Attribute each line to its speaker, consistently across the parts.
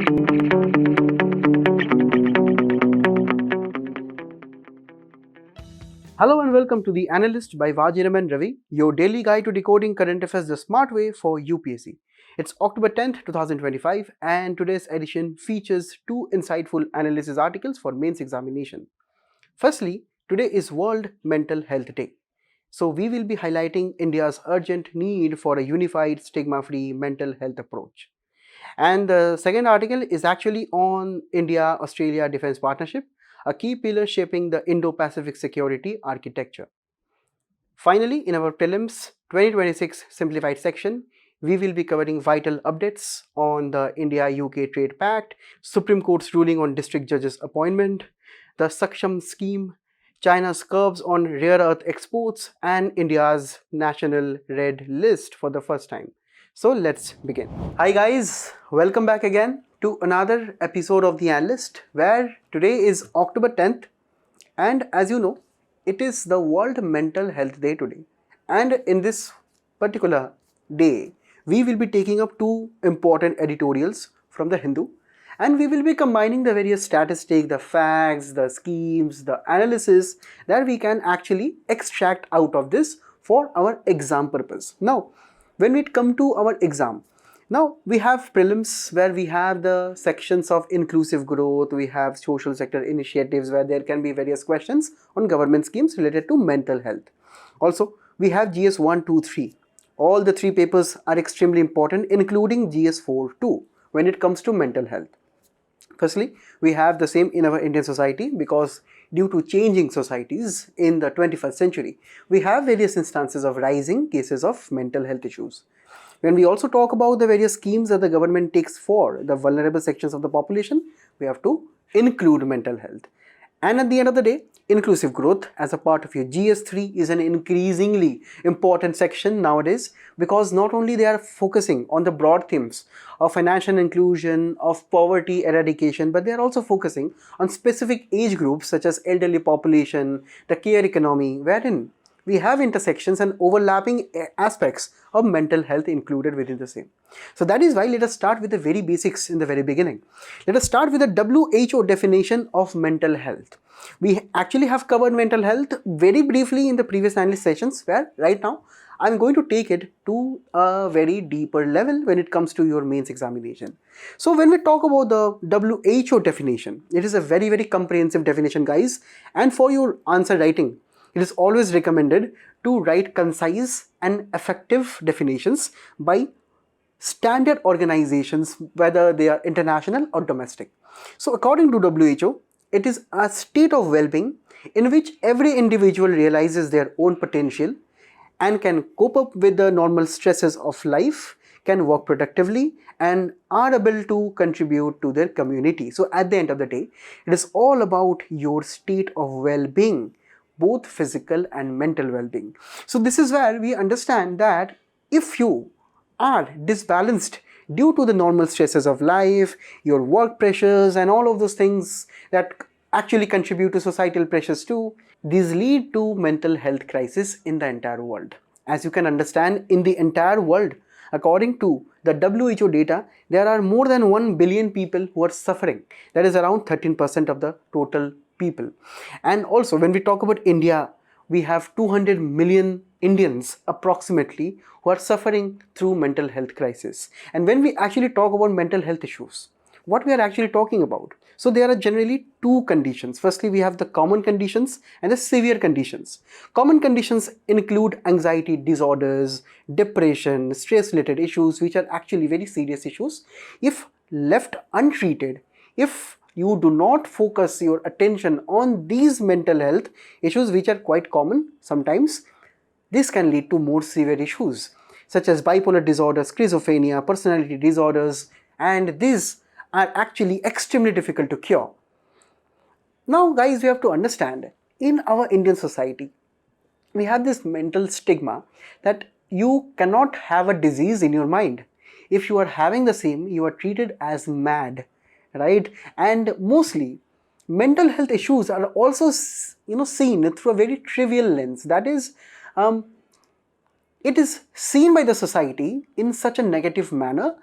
Speaker 1: Hello and welcome to the Analyst by Vajiram and Ravi, your daily guide to decoding current affairs the smart way for UPSC. It's October 10th, 2025 and today's edition features two insightful analysis articles for mains examination. Firstly, today is World Mental Health Day. So we will be highlighting India's urgent need for a unified stigma-free mental health approach. And the second article is actually on India-Australia Defence Partnership, a key pillar shaping the Indo-Pacific security architecture. Finally, in our prelims 2026 simplified section, we will be covering vital updates on the India-UK Trade Pact, Supreme Court's ruling on district judges' appointment, the Saksham scheme, China's curbs on rare earth exports, and India's national red list for the first time. So let's begin. Hi guys, welcome back again to another episode of The Analyst, where today is October 10th and as you know, it is the World Mental Health Day today. And in this particular day, we will be taking up two important editorials from the Hindu, and we will be combining the various statistics, the facts, the schemes, the analysis that we can actually extract out of this for our exam purpose. Now, when we come to our exam, now we have prelims where we have the sections of inclusive growth, we have social sector initiatives where there can be various questions on government schemes related to mental health. Also, we have GS 1, 2, 3. All the three papers are extremely important, including GS 4 too, when it comes to mental health. Firstly, we have the same in our Indian society because due to changing societies in the 21st century, we have various instances of rising cases of mental health issues. When we also talk about the various schemes that the government takes for the vulnerable sections of the population, we have to include mental health. And at the end of the day, inclusive growth as a part of your GS3 is an increasingly important section nowadays because not only they are focusing on the broad themes of financial inclusion, of poverty eradication, but they are also focusing on specific age groups such as elderly population, the care economy, wherein we have intersections and overlapping aspects of mental health included within the same. So that is why let us start with the very basics in the very beginning. Let us start with the WHO definition of mental health. We actually have covered mental health very briefly in the previous analyst sessions, where right now I'm going to take it to a very deeper level when it comes to your mains examination. So when we talk about the WHO definition, it is a very, very comprehensive definition, guys. And for your answer writing, it is always recommended to write concise and effective definitions by standard organizations, whether they are international or domestic. So according to WHO, it is a state of well-being in which every individual realizes their own potential and can cope up with the normal stresses of life, can work productively, and are able to contribute to their community. So at the end of the day, it is all about your state of well-being, both physical and mental well-being. So this is where we understand that if you are disbalanced due to the normal stresses of life, your work pressures and all of those things that actually contribute to societal pressures too, these lead to mental health crisis in the entire world. As you can understand, in the entire world, according to the WHO data, there are more than 1 billion people who are suffering. That is around 13% of the total people. And also when we talk about India, we have 200 million Indians approximately who are suffering through mental health crisis. And when we actually talk about mental health issues, what we are actually talking about? So there are generally two conditions. Firstly, we have the common conditions and the severe conditions. Common conditions include anxiety disorders, depression, stress-related issues, which are actually very serious issues. If left untreated, if you do not focus your attention on these mental health issues, which are quite common sometimes, this can lead to more severe issues such as bipolar disorder, schizophrenia, personality disorders, and these are actually extremely difficult to cure. Now guys, we have to understand, in our Indian society, we have this mental stigma that you cannot have a disease in your mind. If you are having the same, you are treated as mad, right? And mostly mental health issues are also seen through a very trivial lens. That is, it is seen by the society in such a negative manner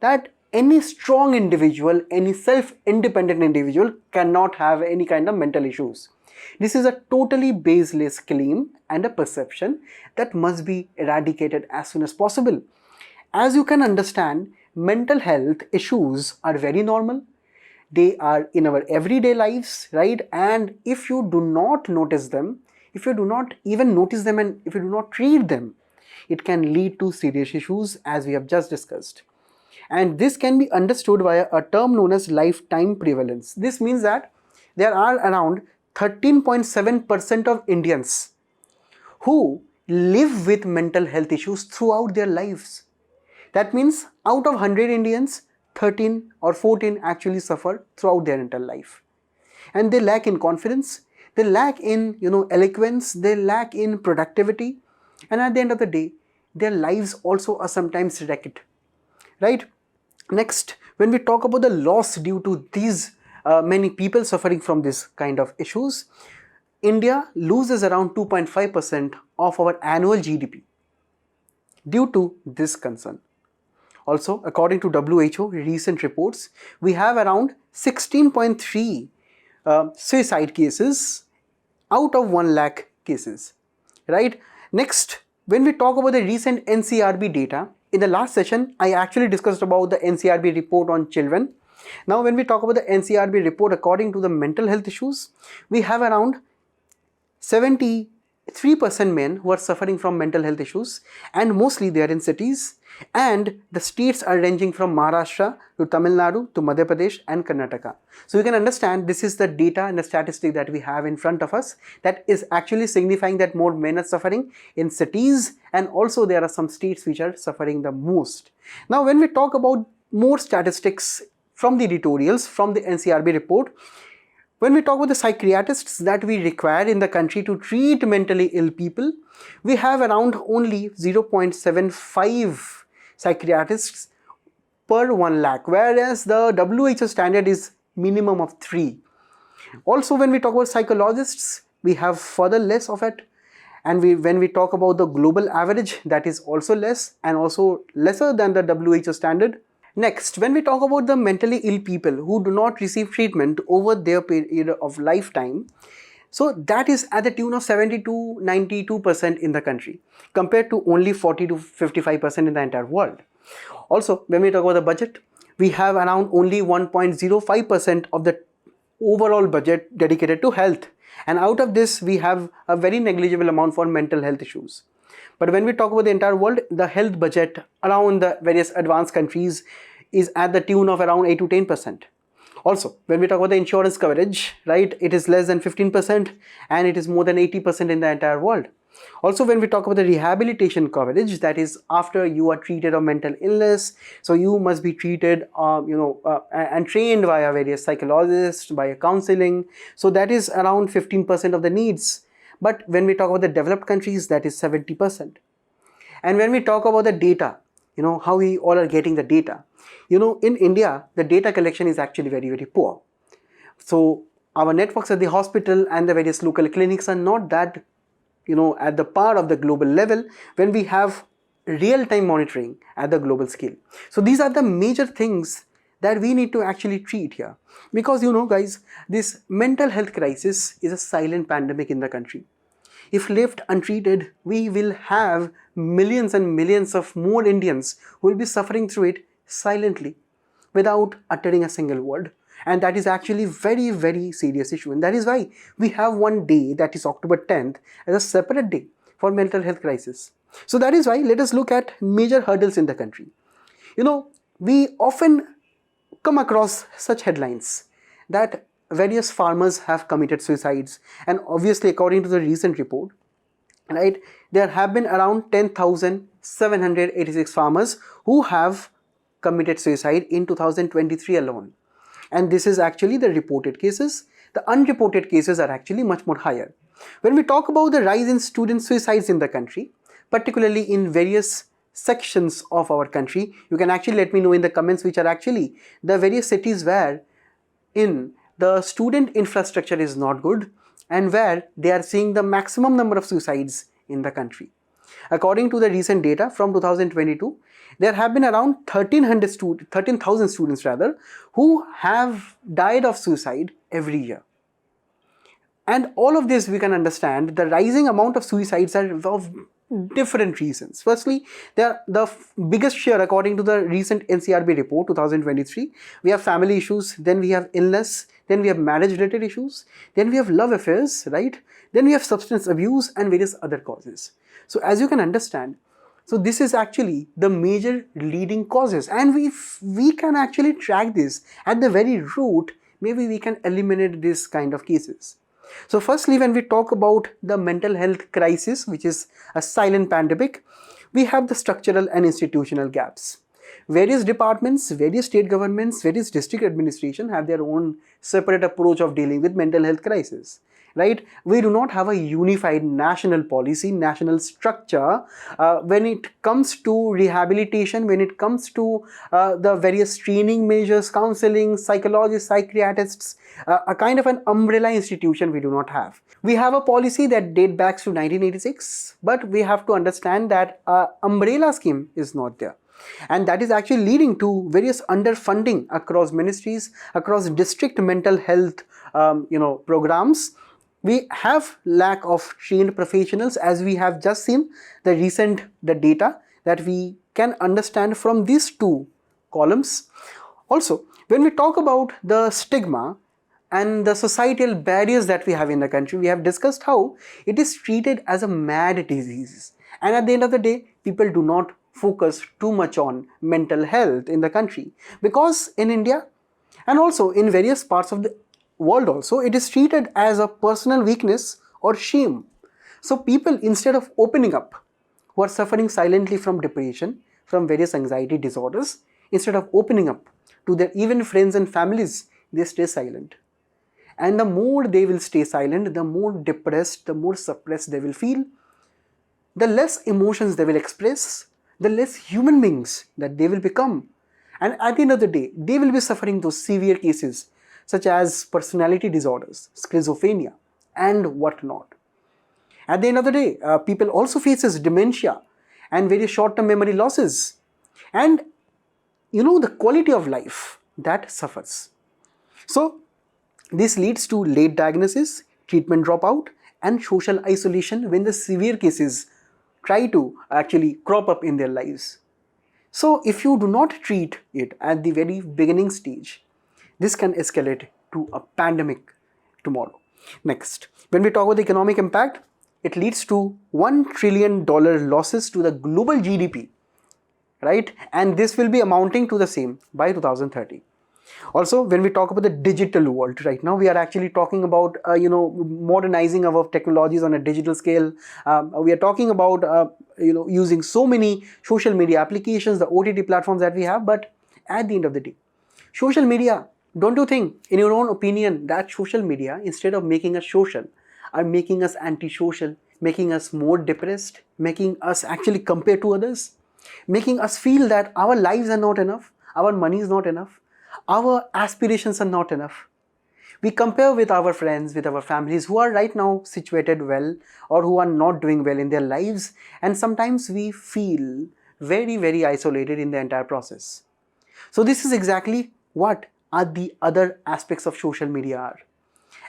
Speaker 1: that any strong individual, any self-independent individual cannot have any kind of mental issues. This is a totally baseless claim and a perception that must be eradicated as soon as possible. As you can understand, mental health issues are very normal. They are in our everyday lives, right? And if you do not notice them, if you do not even notice them, and if you do not treat them, it can lead to serious issues, as we have just discussed. And this can be understood via a term known as lifetime prevalence. This means that there are around 13.7% of Indians who live with mental health issues throughout their lives. That means out of 100 Indians, 13 or 14 actually suffer throughout their entire life. And they lack in confidence, they lack in eloquence, they lack in productivity, and at the end of the day, their lives also are sometimes wrecked, right? Next, when we talk about the loss due to these many people suffering from this kind of issues, India loses around 2.5% of our annual GDP due to this concern. Also, according to WHO recent reports, we have around 16.3 suicide cases out of 1 lakh cases, right? Next, when we talk about the recent NCRB data, in the last session, I actually discussed about the NCRB report on children. Now, when we talk about the NCRB report, according to the mental health issues, we have around 73% men who are suffering from mental health issues, and mostly they are in cities, and the states are ranging from Maharashtra to Tamil Nadu to Madhya Pradesh and Karnataka. So you can understand this is the data and the statistic that we have in front of us that is actually signifying that more men are suffering in cities, and also there are some states which are suffering the most. Now, when we talk about more statistics from the editorials from the NCRB report, when we talk about the psychiatrists that we require in the country to treat mentally ill people, we have around only 0.75 psychiatrists per 1 lakh, whereas the WHO standard is minimum of 3. Also, when we talk about psychologists, we have further less of it. And when we talk about the global average, that is also less and also lesser than the WHO standard. Next, when we talk about the mentally ill people who do not receive treatment over their period of lifetime, so that is at the tune of 70 to 92% in the country, compared to only 40 to 55% in the entire world. Also, when we talk about the budget, we have around only 1.05% of the overall budget dedicated to health. And out of this, we have a very negligible amount for mental health issues. But when we talk about the entire world, the health budget around the various advanced countries is at the tune of around 8 to 10%. Also, when we talk about the insurance coverage, right, it is less than 15% and it is more than 80% in the entire world. Also, when we talk about the rehabilitation coverage, that is after you are treated of mental illness, so you must be treated and trained via various psychologists, by counseling, so that is around 15% of the needs. But when we talk about the developed countries, that is 70%. And when we talk about the data, how we all are getting the data, in India, the data collection is actually very, very poor. So our networks at the hospital and the various local clinics are not that, at the par of the global level when we have real-time monitoring at the global scale. So these are the major things that we need to actually treat here. Because guys, this mental health crisis is a silent pandemic in the country. If left untreated, we will have millions and millions of more Indians who will be suffering through it silently without uttering a single word. And that is actually very, very serious issue. And that is why we have one day, that is October 10th, as a separate day for mental health crisis. So that is why let us look at major hurdles in the country. We often come across such headlines that various farmers have committed suicides, and obviously according to the recent report, right, there have been around 10,786 farmers who have committed suicide in 2023 alone. And this is actually the reported cases. The unreported cases are actually much more higher. When we talk about the rise in student suicides in the country, particularly in various sections of our country, you can actually let me know in the comments which are actually the various cities where in the student infrastructure is not good and where they are seeing the maximum number of suicides in the country. According to the recent data from 2022, there have been around 13,000 students rather, who have died of suicide every year. And all of this we can understand, the rising amount of suicides are of different reasons. Firstly, the biggest share, according to the recent NCRB report 2023, we have family issues, then we have illness, then we have marriage related issues, then we have love affairs, right? Then we have substance abuse and various other causes. So as you can understand, so this is actually the major leading causes, and we can actually track this at the very root. Maybe we can eliminate this kind of cases. So firstly, when we talk about the mental health crisis, which is a silent pandemic, we have the structural and institutional gaps. Various departments, various state governments, various district administration have their own separate approach of dealing with mental health crisis. Right? We do not have a unified national policy, national structure when it comes to rehabilitation, when it comes to the various training measures, counseling, psychologists, psychiatrists, a kind of an umbrella institution we do not have. We have a policy that dates back to 1986, but we have to understand that umbrella scheme is not there. And that is actually leading to various underfunding across ministries, across district mental health programs. We have lack of trained professionals, as we have just seen the data that we can understand from these two columns. Also, when we talk about the stigma and the societal barriers that we have in the country, we have discussed how it is treated as a mad disease. And at the end of the day, people do not focus too much on mental health in the country, because in India and also in various parts of the world also, it is treated as a personal weakness or shame. So people, instead of opening up, who are suffering silently from depression, from various anxiety disorders, instead of opening up to their even friends and families, they stay silent. And the more they will stay silent, the more depressed, the more suppressed they will feel, the less emotions they will express, the less human beings that they will become. And at the end of the day, they will be suffering those severe cases such as personality disorders, schizophrenia, and whatnot. At the end of the day, people also faces dementia and various short-term memory losses. And the quality of life that suffers. So this leads to late diagnosis, treatment dropout, and social isolation when the severe cases try to actually crop up in their lives. So if you do not treat it at the very beginning stage, this can escalate to a pandemic tomorrow. Next, when we talk about the economic impact, it leads to $1 trillion losses to the global GDP, right? And this will be amounting to the same by 2030. Also, when we talk about the digital world, right now we are actually talking about modernizing our technologies on a digital scale. We are talking about using so many social media applications, the OTT platforms that we have. But at the end of the day, social media, don't you think, in your own opinion, that social media, instead of making us social, are making us antisocial, making us more depressed, making us actually compare to others, making us feel that our lives are not enough, our money is not enough, our aspirations are not enough. We compare with our friends, with our families who are right now situated well or who are not doing well in their lives, and sometimes we feel very, very isolated in the entire process. So this is exactly what are the other aspects of social media are.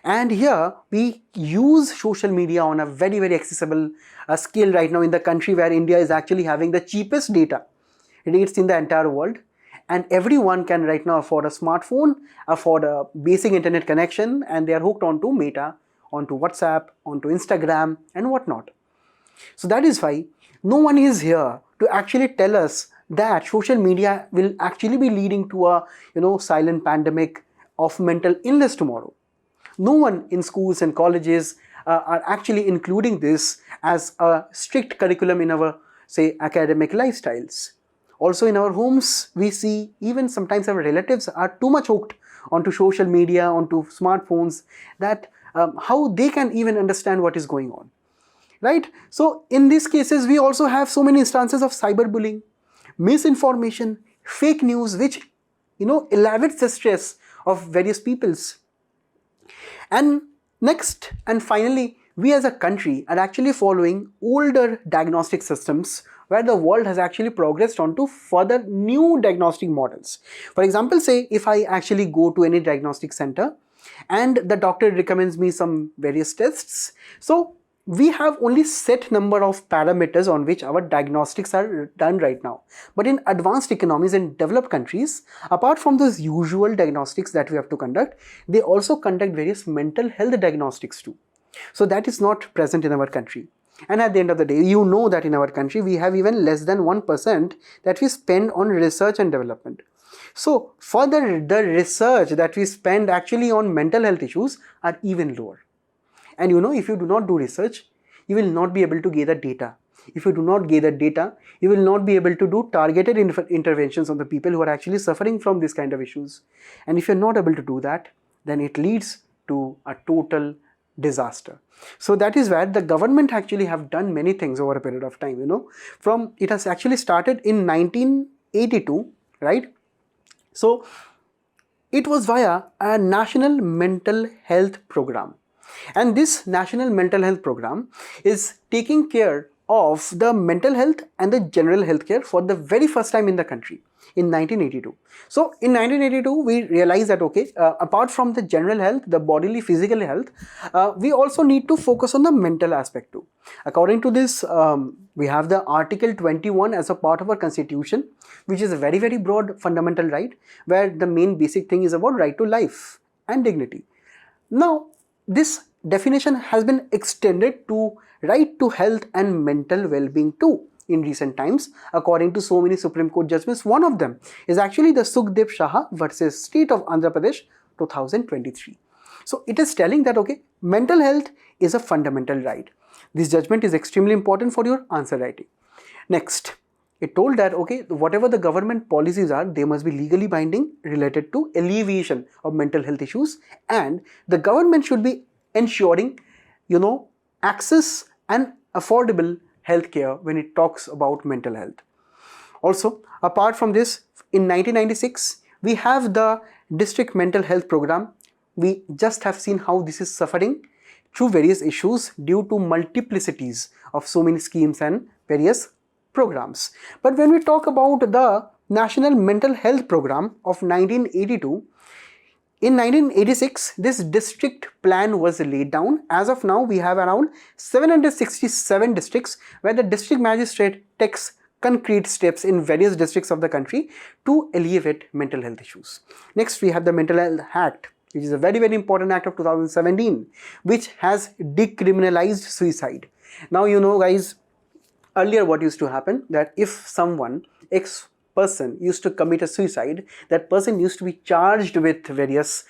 Speaker 1: And here we use social media on a very, very accessible scale right now in the country, where India is actually having the cheapest data rates in the entire world. And everyone can right now afford a smartphone, afford a basic internet connection, and they are hooked onto Meta, onto WhatsApp, onto Instagram, and whatnot. So that is why no one is here to actually tell us that social media will actually be leading to a silent pandemic of mental illness tomorrow. No one in schools and colleges are actually including this as a strict curriculum in our, say, academic lifestyles. Also in our homes, we see even sometimes our relatives are too much hooked onto social media, onto smartphones, that how they can even understand what is going on, right? So in these cases, we also have so many instances of cyberbullying, misinformation, fake news, which elevates the stress of various peoples. And next and finally, we as a country are actually following older diagnostic systems where the world has actually progressed on to further new diagnostic models. For example, say if I actually go to any diagnostic center and the doctor recommends me some various tests, so we have only set number of parameters on which our diagnostics are done right now. But in advanced economies and developed countries, apart from those usual diagnostics that we have to conduct, they also conduct various mental health diagnostics too. So that is not present in our country. And at the end of the day, you know that in our country, we have even less than 1% that we spend on research and development. So further, the research that we spend actually on mental health issues are even lower. And you know, if you do not do research, you will not be able to gather data. If you do not gather data, you will not be able to do targeted interventions on the people who are actually suffering from this kind of issues. And if you're not able to do that, then it leads to a total disaster. So that is where the government actually have done many things over a period of time, you know. It has actually started in 1982, right? So it was via a national mental health program. And this national mental health program is taking care of the mental health and the general health care for the very first time in the country in 1982. So in 1982, we realized that, okay, apart from the general health, the bodily physical health, we also need to focus on the mental aspect too. According to this, we have the Article 21 as a part of our constitution, which is a very, very broad fundamental right, where the main basic thing is about right to life and dignity. Now, this definition has been extended to right to health and mental well-being too in recent times, according to so many Supreme Court judgments. One of them is actually the Sukhdev Shah versus State of Andhra Pradesh 2023. So it is telling that, okay, mental health is a fundamental right. This judgment is extremely important for your answer writing. Next, it told that, okay, whatever the government policies are, they must be legally binding related to alleviation of mental health issues, and the government should be ensuring, you know, access and affordable healthcare when it talks about mental health. Also, apart from this, in 1996, we have the district mental health program. We just have seen how this is suffering through various issues due to multiplicities of so many schemes and various programs. But when we talk about the National Mental Health Program of 1982, in 1986, this district plan was laid down. As of now, we have around 767 districts where the district magistrate takes concrete steps in various districts of the country to alleviate mental health issues. Next, we have the Mental Health Act, which is a very, very important act of 2017, which has decriminalized suicide. Now, you know, guys, earlier what used to happen, that if someone, person used to commit a suicide, that person used to be charged with various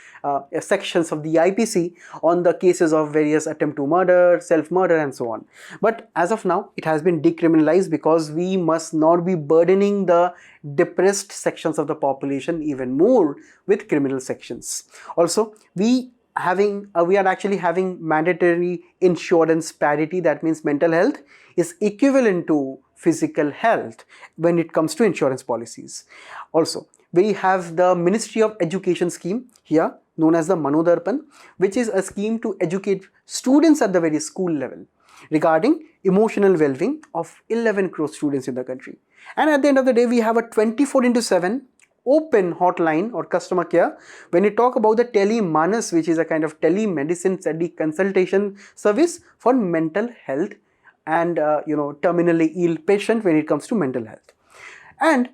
Speaker 1: sections of the IPC on the cases of various attempt to murder, self-murder and so on. But as of now, it has been decriminalized because we must not be burdening the depressed sections of the population even more with criminal sections. Also, we are actually having mandatory insurance parity. That means mental health is equivalent to physical health when it comes to insurance policies. Also, we have the Ministry of Education scheme here, known as the Manodarpan, which is a scheme to educate students at the very school level regarding emotional well-being of 11 crore students in the country. And at the end of the day, we have a 24/7 open hotline or customer care when you talk about the Telemanas, which is a kind of telemedicine consultation service for mental health and terminally ill patient when it comes to mental health. And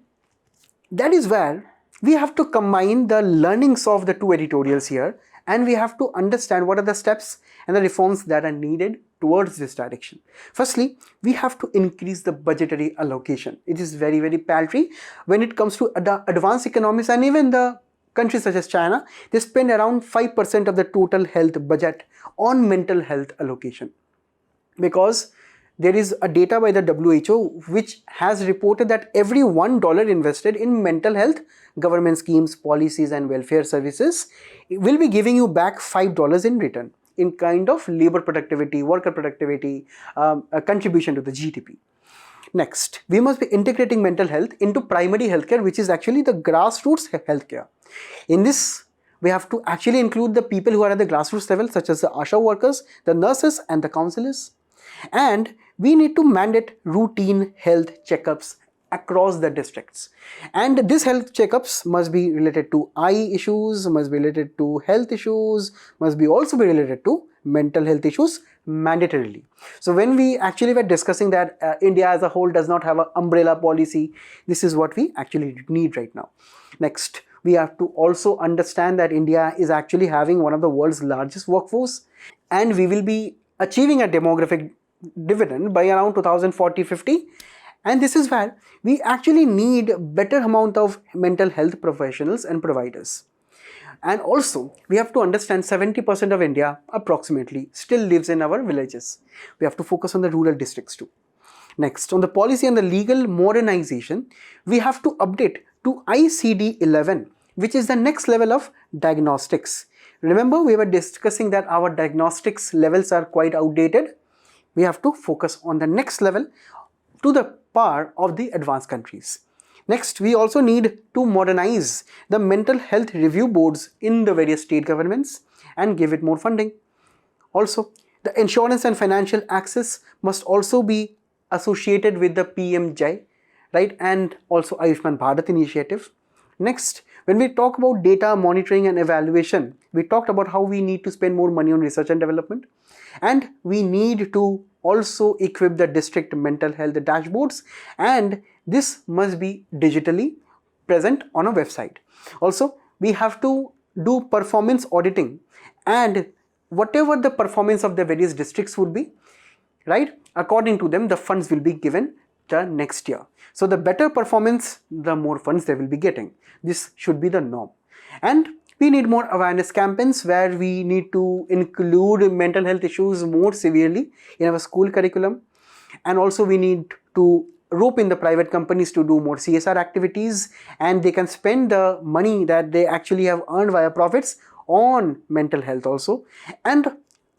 Speaker 1: that is where we have to combine the learnings of the two editorials here, and we have to understand what are the steps and the reforms that are needed towards this direction. Firstly, we have to increase the budgetary allocation. It is very, very paltry when it comes to the advanced economies, and even the countries such as China, they spend around 5% of the total health budget on mental health allocation, because there is a data by the WHO which has reported that every $1 invested in mental health, government schemes, policies and welfare services will be giving you back $5 in return in kind of labor productivity, worker productivity, a contribution to the GDP. Next, we must be integrating mental health into primary healthcare, which is actually the grassroots healthcare. In this, we have to actually include the people who are at the grassroots level, such as the ASHA workers, the nurses and the counselors. And we need to mandate routine health checkups across the districts, and these health checkups must be related to eye issues, must be related to health issues, must be also be related to mental health issues mandatorily. So when we actually were discussing that India as a whole does not have an umbrella policy, this is what we actually need right now. Next, we have to also understand that India is actually having one of the world's largest workforce, and we will be achieving a demographic dividend by around 2040-50. And this is where we actually need better amount of mental health professionals and providers. And also, we have to understand 70% of India approximately still lives in our villages. We have to focus on the rural districts too. Next, on the policy and the legal modernization, we have to update to ICD 11, which is the next level of diagnostics. Remember, we were discussing that our diagnostics levels are quite outdated. We have to focus on the next level to the par of the advanced countries. Next, we also need to modernize the mental health review boards in the various state governments and give it more funding. Also, the insurance and financial access must also be associated with the PMJ, right? And also Ayushman Bharat initiative. Next, when we talk about data monitoring and evaluation, we talked about how we need to spend more money on research and development, and we need to also equip the district mental health dashboards, and this must be digitally present on a website. Also, we have to do performance auditing, and whatever the performance of the various districts would be, right, according to them the funds will be given the next year. So the better performance, the more funds they will be getting. This should be the norm. And we need more awareness campaigns where we need to include mental health issues more severely in our school curriculum. And also we need to rope in the private companies to do more CSR activities, and they can spend the money that they actually have earned via profits on mental health also. And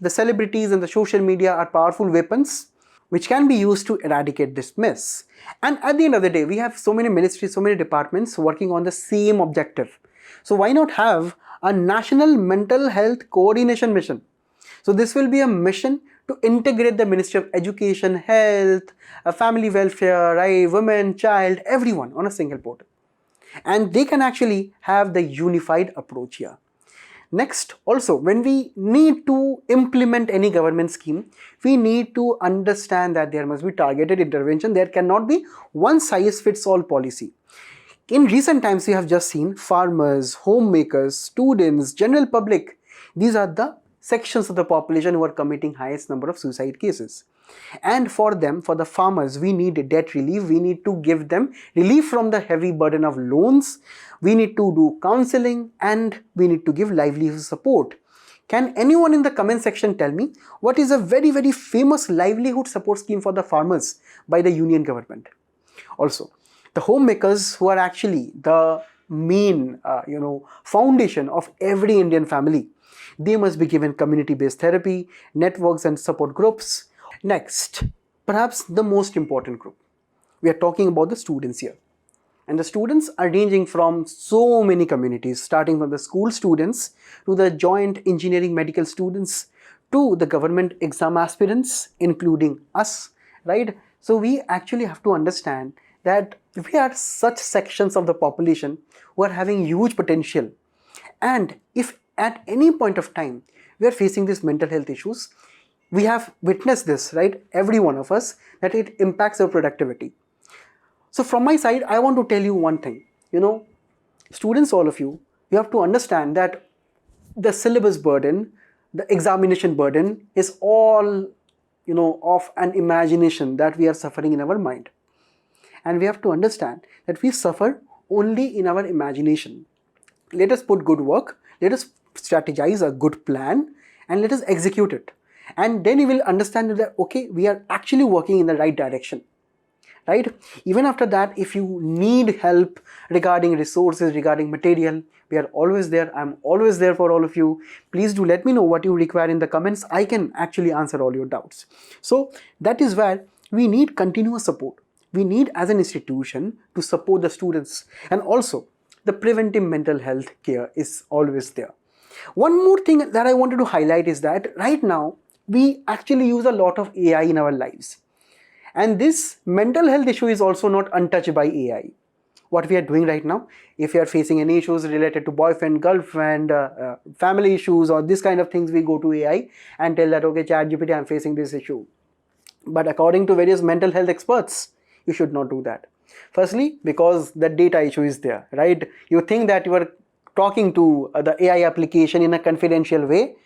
Speaker 1: the celebrities and the social media are powerful weapons which can be used to eradicate this mess. And at the end of the day, we have so many ministries, so many departments working on the same objective. So why not have a national mental health coordination mission? So this will be a mission to integrate the Ministry of Education, Health, Family Welfare, right, Women, Child, everyone on a single portal. And they can actually have the unified approach here. Next, also, when we need to implement any government scheme, we need to understand that there must be targeted intervention. There cannot be one size fits all policy. In recent times, we have just seen farmers, homemakers, students, general public. These are the sections of the population who are committing highest number of suicide cases. And for them, for the farmers, we need debt relief. We need to give them relief from the heavy burden of loans. We need to do counseling, and we need to give livelihood support. Can anyone in the comment section tell me what is a very, very famous livelihood support scheme for the farmers by the union government? Also, the homemakers, who are actually the main foundation of every Indian family, they must be given community-based therapy, networks and support groups. Next, perhaps the most important group. We are talking about the students here. And the students are ranging from so many communities, starting from the school students to the joint engineering medical students to the government exam aspirants, including us, right? So we actually have to understand that we are such sections of the population who are having huge potential. And if at any point of time we are facing these mental health issues, we have witnessed this, right? Every one of us, that it impacts our productivity. So from my side, I want to tell you one thing. Students, all of you have to understand that the syllabus burden, the examination burden is all, of an imagination that we are suffering in our mind. And we have to understand that we suffer only in our imagination. Let us put good work, let us strategize a good plan, and let us execute it. And then you will understand that, okay, we are actually working in the right direction. Right? Even after that, if you need help regarding resources, regarding material, we are always there. I'm always there for all of you. Please do let me know what you require in the comments. I can actually answer all your doubts. So that is where we need continuous support. We need, as an institution, to support the students. And also, the preventive mental health care is always there. One more thing that I wanted to highlight is that right now, we actually use a lot of AI in our lives. And this mental health issue is also not untouched by AI. What we are doing right now, if you are facing any issues related to boyfriend, girlfriend, family issues, or this kind of things, we go to AI and tell that, okay, ChatGPT, I'm facing this issue. But according to various mental health experts, you should not do that. Firstly, because the data issue is there, right? You think that you are talking to the AI application in a confidential way,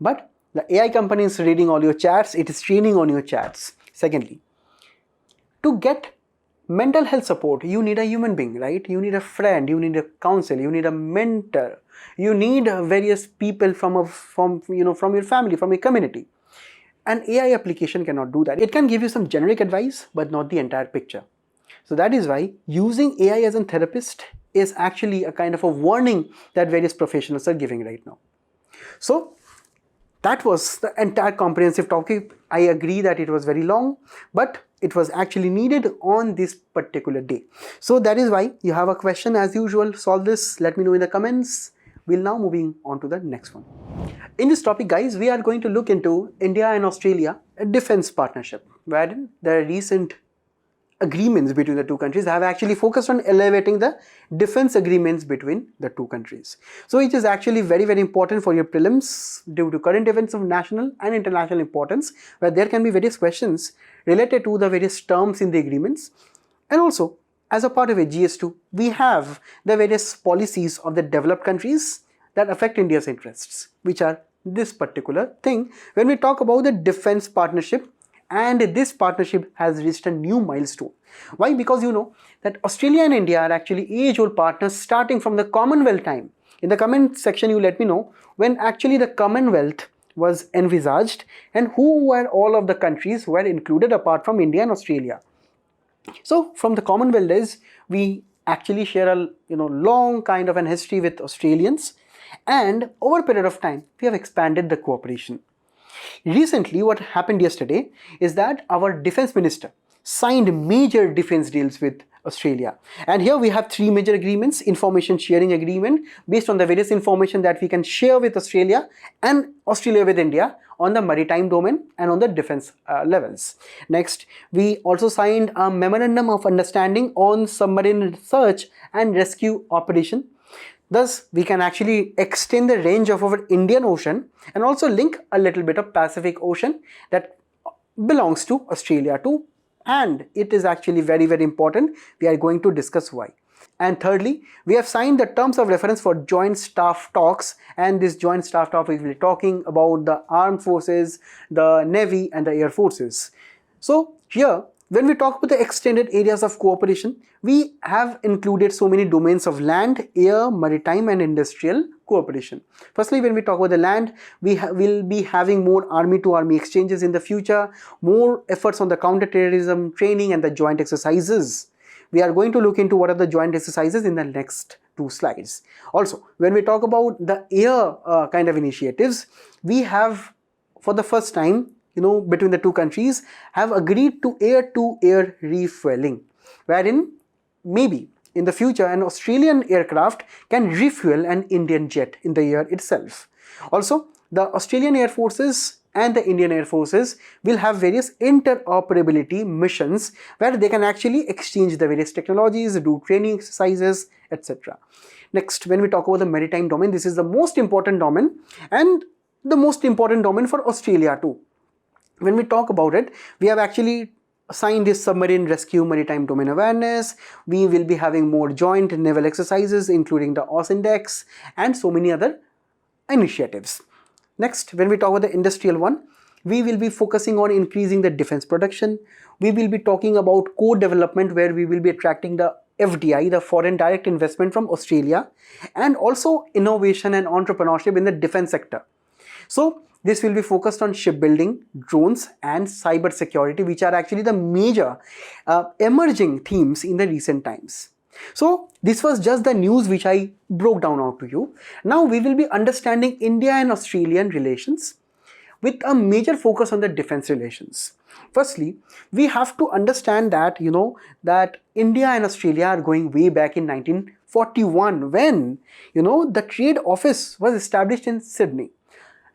Speaker 1: but the AI company is reading all your chats, it is training on your chats. Secondly, to get mental health support, you need a human being, right? You need a friend, you need a counsel, you need a mentor, you need various people from your family, from your community. An AI application cannot do that. It can give you some generic advice, but not the entire picture. So that is why using AI as a therapist is actually a kind of a warning that various professionals are giving right now. So that was the entire comprehensive topic. I agree that it was very long, but it was actually needed on this particular day. So that is why you have a question as usual. Solve this. Let me know in the comments. We'll now moving on to the next one. In this topic, guys, we are going to look into India and Australia, a defense partnership, wherein the recent agreements between the two countries have actually focused on elevating the defense agreements between the two countries. So it is actually very, very important for your prelims due to current events of national and international importance, where there can be various questions related to the various terms in the agreements. And also, as a part of a GS2, we have the various policies of the developed countries that affect India's interests, which are this particular thing when we talk about the defense partnership. And this partnership has reached a new milestone. Why? Because you know that Australia and India are actually age-old partners starting from the Commonwealth time. In the comment section, you let me know when actually the Commonwealth was envisaged and who were all of the countries who were included apart from India and Australia. So from the Commonwealth days, we actually share a long kind of an history with Australians, and over a period of time, we have expanded the cooperation. Recently, what happened yesterday is that our defense minister signed major defense deals with Australia. And here we have three major agreements: information sharing agreement based on the various information that we can share with Australia, and Australia with India on the maritime domain and on the defense levels. Next, we also signed a memorandum of understanding on submarine search and rescue operation. Thus, we can actually extend the range of our Indian Ocean and also link a little bit of Pacific Ocean that belongs to Australia too. And it is actually very, very important. We are going to discuss why. And thirdly, we have signed the terms of reference for joint staff talks. And this joint staff talk, we will be talking about the armed forces, the Navy and the Air Forces. So here, when we talk about the extended areas of cooperation, we have included so many domains of land, air, maritime and industrial cooperation. Firstly, when we talk about the land, we will be having more army-to-army exchanges in the future, more efforts on the counter-terrorism training and the joint exercises. We are going to look into what are the joint exercises in the next two slides. Also, when we talk about the air kind of initiatives, we have for the first time between the two countries have agreed to air-to-air refueling, wherein maybe in the future an Australian aircraft can refuel an Indian jet in the air itself. Also, the Australian Air Forces and the Indian Air Forces will have various interoperability missions where they can actually exchange the various technologies, do training exercises, etc. Next, when we talk about the maritime domain, this is the most important domain and the most important domain for Australia too. When we talk about it, we have actually signed this submarine rescue maritime domain awareness. We will be having more joint naval exercises, including the AUS Index and so many other initiatives. Next, when we talk about the industrial one, we will be focusing on increasing the defense production. We will be talking about co-development where we will be attracting the FDI, the foreign direct investment from Australia, and also innovation and entrepreneurship in the defense sector. So this will be focused on shipbuilding, drones and cyber security, which are actually the major emerging themes in the recent times. So this was just the news which I broke down out to you. Now we will be understanding India and Australian relations with a major focus on the defense relations. Firstly, we have to understand that that India and Australia are going way back in 1941 when the trade office was established in Sydney.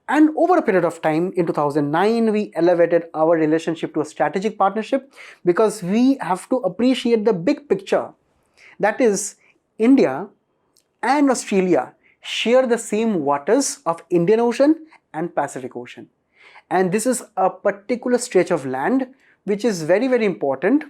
Speaker 1: And over a period of time, in 2009, we elevated our relationship to a strategic partnership because we have to appreciate the big picture. That is, India and Australia share the same waters of Indian Ocean and Pacific Ocean. And this is a particular stretch of land which is very, very important,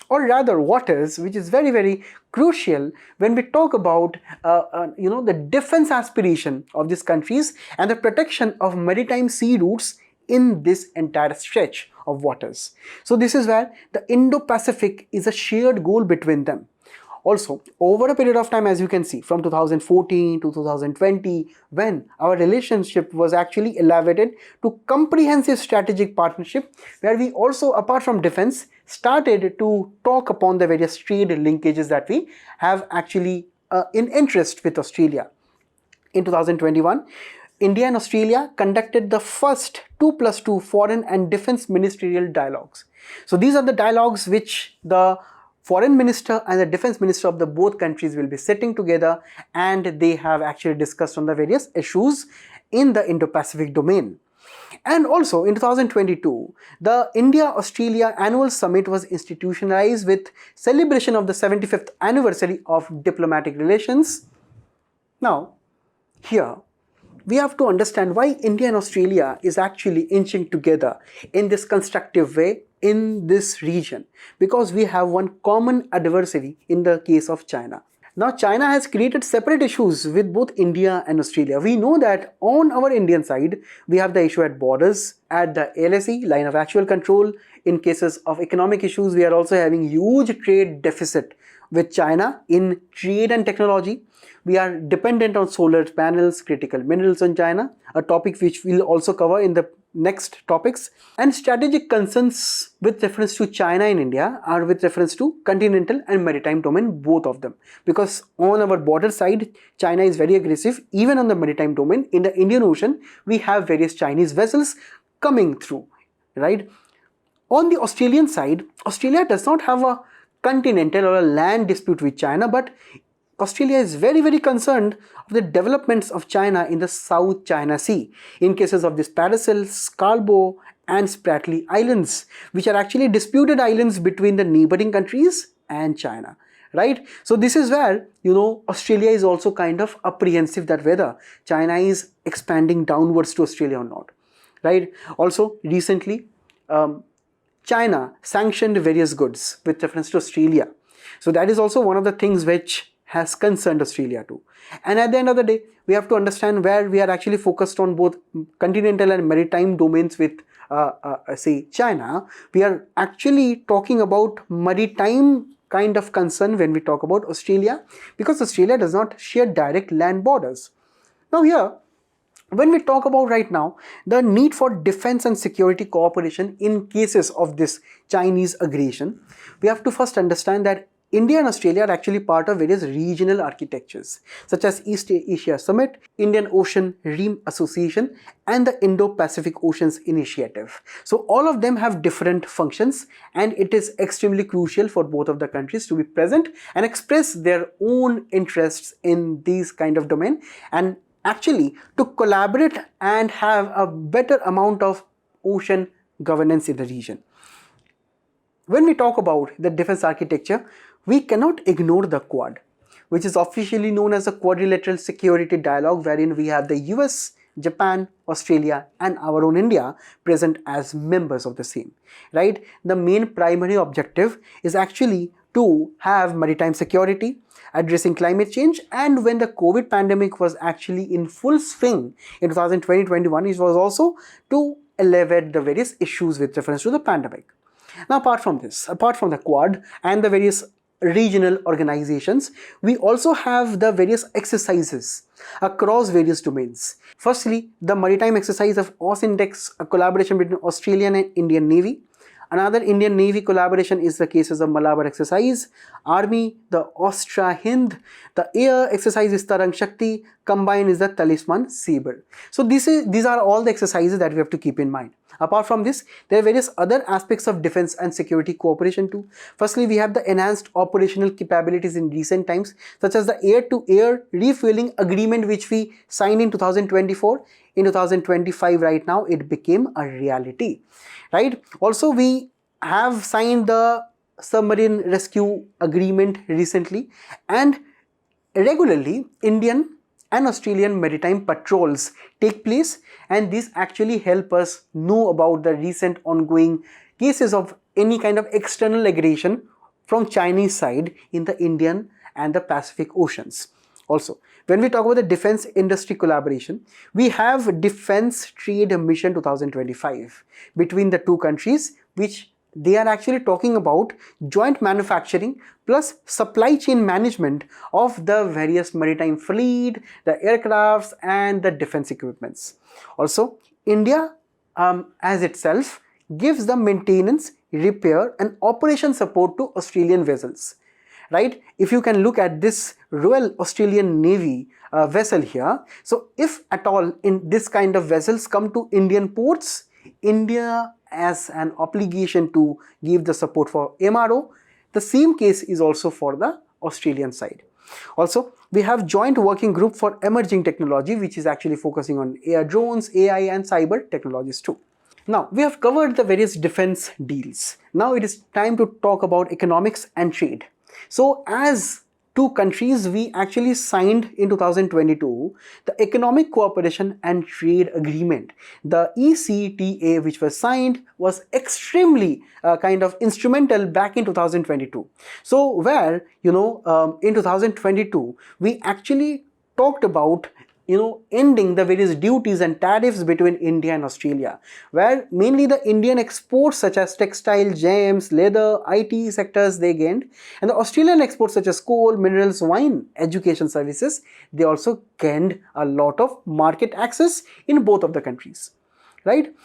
Speaker 1: or rather waters, which is very, very crucial when we talk about the defense aspiration of these countries and the protection of maritime sea routes in this entire stretch of waters. So this is where the Indo-Pacific is a shared goal between them. Also, over a period of time, as you can see, from 2014 to 2020, when our relationship was actually elevated to comprehensive strategic partnership, where we also, apart from defense, started to talk upon the various trade linkages that we have actually in interest with Australia. In 2021, India and Australia conducted the first 2+2 foreign and defense ministerial dialogues. So these are the dialogues which the foreign minister and the defense minister of the both countries will be sitting together, and they have actually discussed on the various issues in the Indo-Pacific domain. And also in 2022, the India-Australia annual summit was institutionalized with celebration of the 75th anniversary of diplomatic relations. Now, here we have to understand why India and Australia is actually inching together in this constructive way in this region, because we have one common adversary in the case of China. Now, China has created separate issues with both India and Australia. We know that on our Indian side, we have the issue at borders, at the LSE, line of actual control. In cases of economic issues, we are also having huge trade deficit with China in trade and technology. We are dependent on solar panels, critical minerals on China, a topic which we'll also cover in the next topics. And strategic concerns with reference to China and India are with reference to continental and maritime domain, both of them. Because on our border side, China is very aggressive. Even on the maritime domain, in the Indian Ocean, we have various Chinese vessels coming through, right? On the Australian side, Australia does not have a continental or a land dispute with China, but Australia is very, very concerned of the developments of China in the South China Sea in cases of this Paracel, Scarborough and Spratly Islands, which are actually disputed islands between the neighboring countries and China, right? So this is where, Australia is also kind of apprehensive that whether China is expanding downwards to Australia or not, right? Also, recently, China sanctioned various goods with reference to Australia. So that is also one of the things which has concerned Australia too. And at the end of the day, we have to understand where we are actually focused on both continental and maritime domains with, say, China. We are actually talking about maritime kind of concern when we talk about Australia, because Australia does not share direct land borders. Now here, when we talk about right now the need for defense and security cooperation in cases of this Chinese aggression, we have to first understand that India and Australia are actually part of various regional architectures such as East Asia Summit, Indian Ocean Rim Association and the Indo-Pacific Oceans Initiative. So all of them have different functions, and it is extremely crucial for both of the countries to be present and express their own interests in these kind of domain, and actually to collaborate and have a better amount of ocean governance in the region. When we talk about the defense architecture, we cannot ignore the Quad, which is officially known as the Quadrilateral Security Dialogue, wherein we have the US, Japan, Australia and our own India present as members of the same, right? The main primary objective is actually to have maritime security, addressing climate change, and when the COVID pandemic was actually in full swing in 2020-21, it was also to elevate the various issues with reference to the pandemic. Now, apart from this, apart from the Quad and the various regional organizations, we also have the various exercises across various domains. Firstly, the maritime exercise of AUSINDEX, a collaboration between Australian and Indian Navy. Another Indian Navy collaboration is the cases of Malabar exercise, Army, the Austra Hind, the air exercise is Tarang Shakti, combined is the Talisman Sabre. So these are all the exercises that we have to keep in mind. Apart from this, there are various other aspects of defense and security cooperation too. Firstly, we have the enhanced operational capabilities in recent times, such as the air-to-air refueling agreement which we signed in 2024. In 2025 right now, it became a reality, right? Also, we have signed the submarine rescue agreement recently, and regularly Indian and Australian maritime patrols take place, and these actually help us know about the recent ongoing cases of any kind of external aggression from Chinese side in the Indian and the Pacific Oceans. Also, when we talk about the defense industry collaboration, we have Defense Trade Mission 2025 between the two countries, which they are actually talking about joint manufacturing plus supply chain management of the various maritime fleet, the aircrafts and the defense equipments. Also, India as itself gives the maintenance, repair and operation support to Australian vessels. Right? If you can look at this Royal Australian Navy vessel here, so if at all in this kind of vessels come to Indian ports, India has an obligation to give the support for MRO. The same case is also for the Australian side. Also, we have joint working group for emerging technology, which is actually focusing on air drones, AI and cyber technologies too. Now, we have covered the various defense deals. Now it is time to talk about economics and trade. So as two countries, we actually signed in 2022 the Economic Cooperation and Trade Agreement. The ECTA which was signed was extremely kind of instrumental back in 2022. So where, in 2022, we actually talked about ending the various duties and tariffs between India and Australia, where mainly the Indian exports such as textile, gems, leather, IT sectors they gained, and the Australian exports such as coal, minerals, wine, education services, they also gained a lot of market access in both of the countries. Right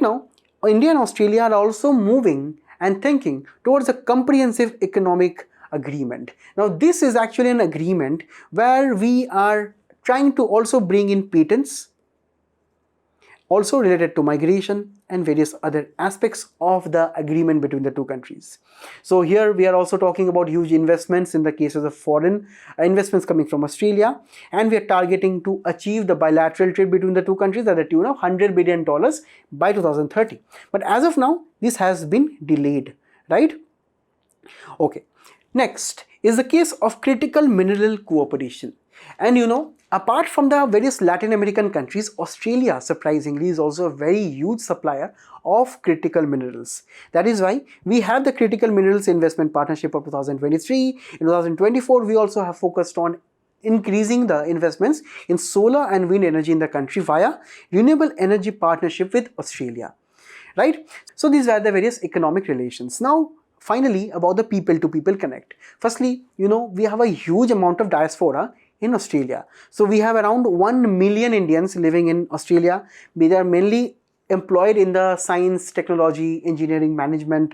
Speaker 1: now, India and Australia are also moving and thinking towards a comprehensive economic agreement. Now, this is actually an agreement where we are trying to also bring in patents, also related to migration and various other aspects of the agreement between the two countries. So here we are also talking about huge investments in the cases of foreign investments coming from Australia, and we are targeting to achieve the bilateral trade between the two countries at the tune of $100 billion by 2030. But as of now, this has been delayed, right? Okay. Next is the case of critical mineral cooperation. And apart from the various Latin American countries, Australia surprisingly is also a very huge supplier of critical minerals. That is why we have the Critical Minerals Investment Partnership of 2023. In 2024, we also have focused on increasing the investments in solar and wind energy in the country via Renewable Energy Partnership with Australia. Right? So these were the various economic relations. Now, finally, about the people-to-people connect. Firstly, we have a huge amount of diaspora in Australia. So we have around 1 million Indians living in Australia. They are mainly employed in the science, technology, engineering, management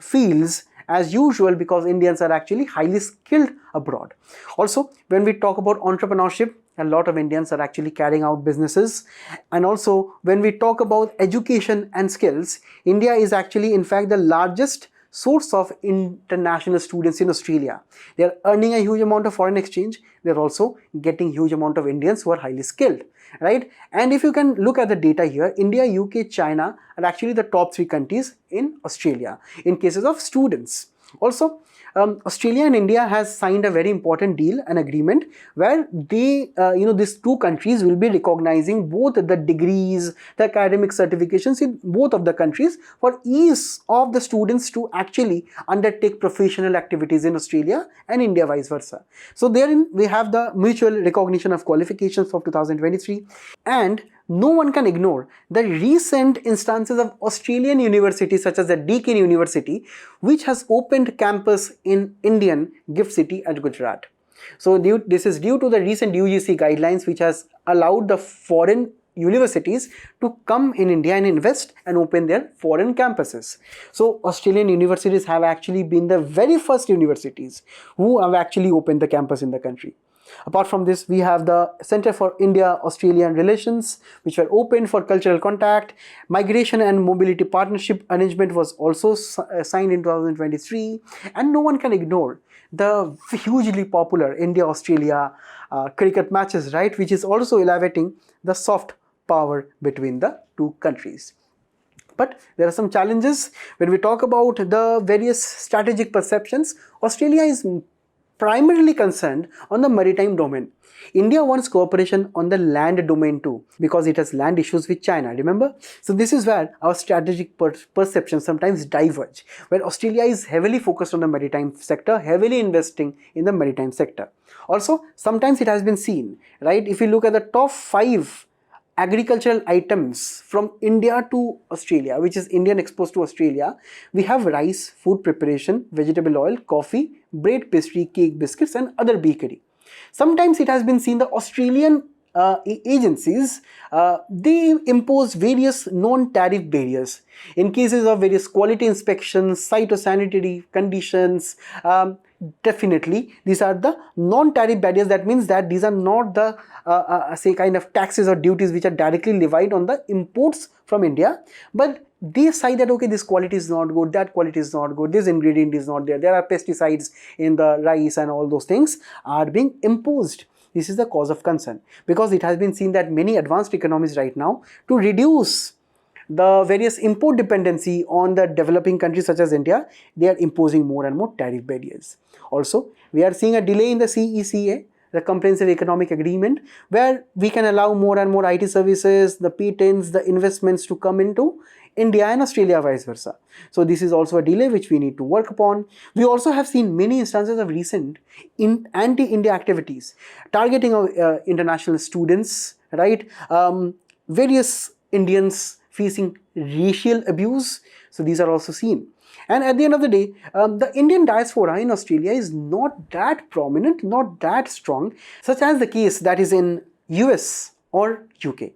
Speaker 1: fields as usual, because Indians are actually highly skilled abroad. Also, when we talk about entrepreneurship, a lot of Indians are actually carrying out businesses. And also, when we talk about education and skills, India is actually in fact the largest source of international students in Australia. They are earning a huge amount of foreign exchange. They are also getting huge amount of Indians who are highly skilled, right? And if you can look at the data here, India, UK, China are actually the top 3 countries in Australia in cases of students. Also, Australia and India has signed a very important deal, an agreement where they, these two countries will be recognizing both the degrees, the academic certifications in both of the countries for ease of the students to actually undertake professional activities in Australia and India vice versa. So therein we have the mutual recognition of qualifications of 2023, and no one can ignore the recent instances of Australian universities such as the Deakin University, which has opened campus in Indian gift city at Gujarat. So this is due to the recent UGC guidelines, which has allowed the foreign universities to come in India and invest and open their foreign campuses. So Australian universities have actually been the very first universities who have actually opened the campus in the country. Apart from this, we have the Center for India-Australian Relations, which were opened for cultural contact. Migration and Mobility Partnership Arrangement was also signed in 2023. And no one can ignore the hugely popular India-Australia cricket matches, right? Which is also elevating the soft power between the two countries. But there are some challenges when we talk about the various strategic perceptions. Australia is primarily concerned on the maritime domain. India wants cooperation on the land domain too, because it has land issues with China, remember? So this is where our strategic perceptions sometimes diverge, where Australia is heavily focused on the maritime sector, heavily investing in the maritime sector. Also, sometimes it has been seen, right? If you look at the top 5 agricultural items from India to Australia, which is Indian exports to Australia, we have rice, food preparation, vegetable oil, coffee, bread, pastry, cake, biscuits, and other bakery. Sometimes it has been seen the Australian agencies, they impose various non-tariff barriers in cases of various quality inspections, phytosanitary conditions. Definitely, these are the non-tariff barriers. That means that these are not the say kind of taxes or duties which are directly levied on the imports from India, but they say that okay, this quality is not good, that quality is not good, this ingredient is not there, there are pesticides in the rice, and all those things are being imposed. This is the cause of concern, because it has been seen that many advanced economies right now, to reduce the various import dependency on the developing countries such as India, they are imposing more and more tariff barriers. Also, we are seeing a delay in the CECA, the Comprehensive Economic Agreement, where we can allow more and more IT services, the patents, the investments to come into India and Australia, vice versa. So this is also a delay which we need to work upon. We also have seen many instances of recent anti-India activities targeting international students, right? Various Indians facing racial abuse. So these are also seen. And at the end of the day, the Indian diaspora in Australia is not that prominent, not that strong, such as the case that is in US or UK,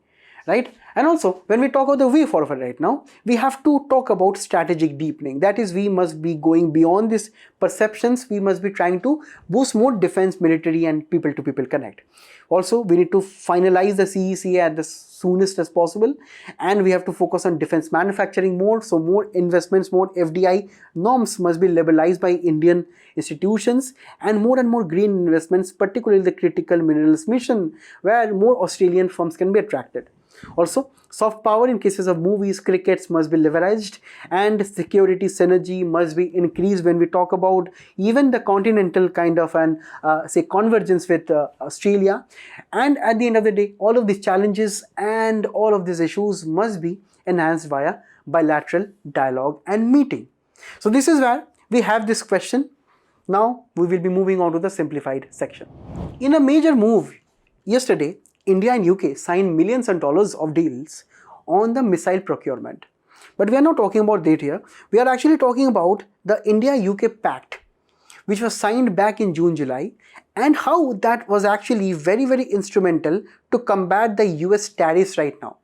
Speaker 1: right? And also, when we talk about the way forward right now, we have to talk about strategic deepening. That is, we must be going beyond these perceptions. We must be trying to boost more defense, military, and people-to-people connect. Also, we need to finalize the CECA at the soonest as possible, and we have to focus on defense manufacturing more. So more investments, more FDI norms must be liberalized by Indian institutions, and more green investments, particularly the critical minerals mission, where more Australian firms can be attracted. Also, soft power in cases of movies, crickets must be leveraged, and security synergy must be increased when we talk about even the continental kind of an say convergence with Australia. And at the end of the day, all of these challenges and all of these issues must be enhanced via bilateral dialogue and meeting. So this is where we have this question. Now we will be moving on to the simplified section. In a major move yesterday, India and UK signed millions of dollars of deals on the missile procurement. But we are not talking about that here. We are actually talking about the India-UK pact, which was signed back in June-July, and how that was actually very instrumental to combat the US tariffs right now.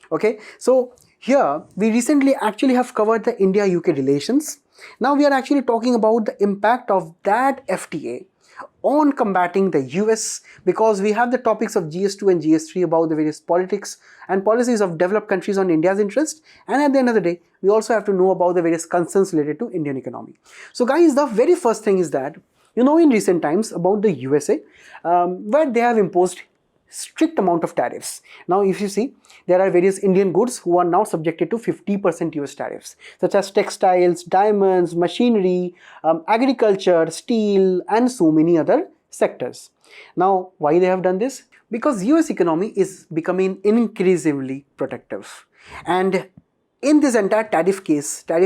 Speaker 1: Okay, so here we recently actually have covered the India-UK relations. Now we are actually talking about the impact of that FTA on combating the US, because we have the topics of GS2 and GS3 about the various politics and policies of developed countries on India's interest, and at the end of the day, we also have to know about the various concerns related to Indian economy. So guys, the very first thing is that, you know, in recent times about the USA, where they have imposed strict amount of tariffs. Now if you see, there are various Indian goods who are now subjected to 50% US tariffs, such as textiles, diamonds, machinery, agriculture, steel, and so many other sectors. Now why they have done this? Because US economy is becoming increasingly protective, and in this entire tariff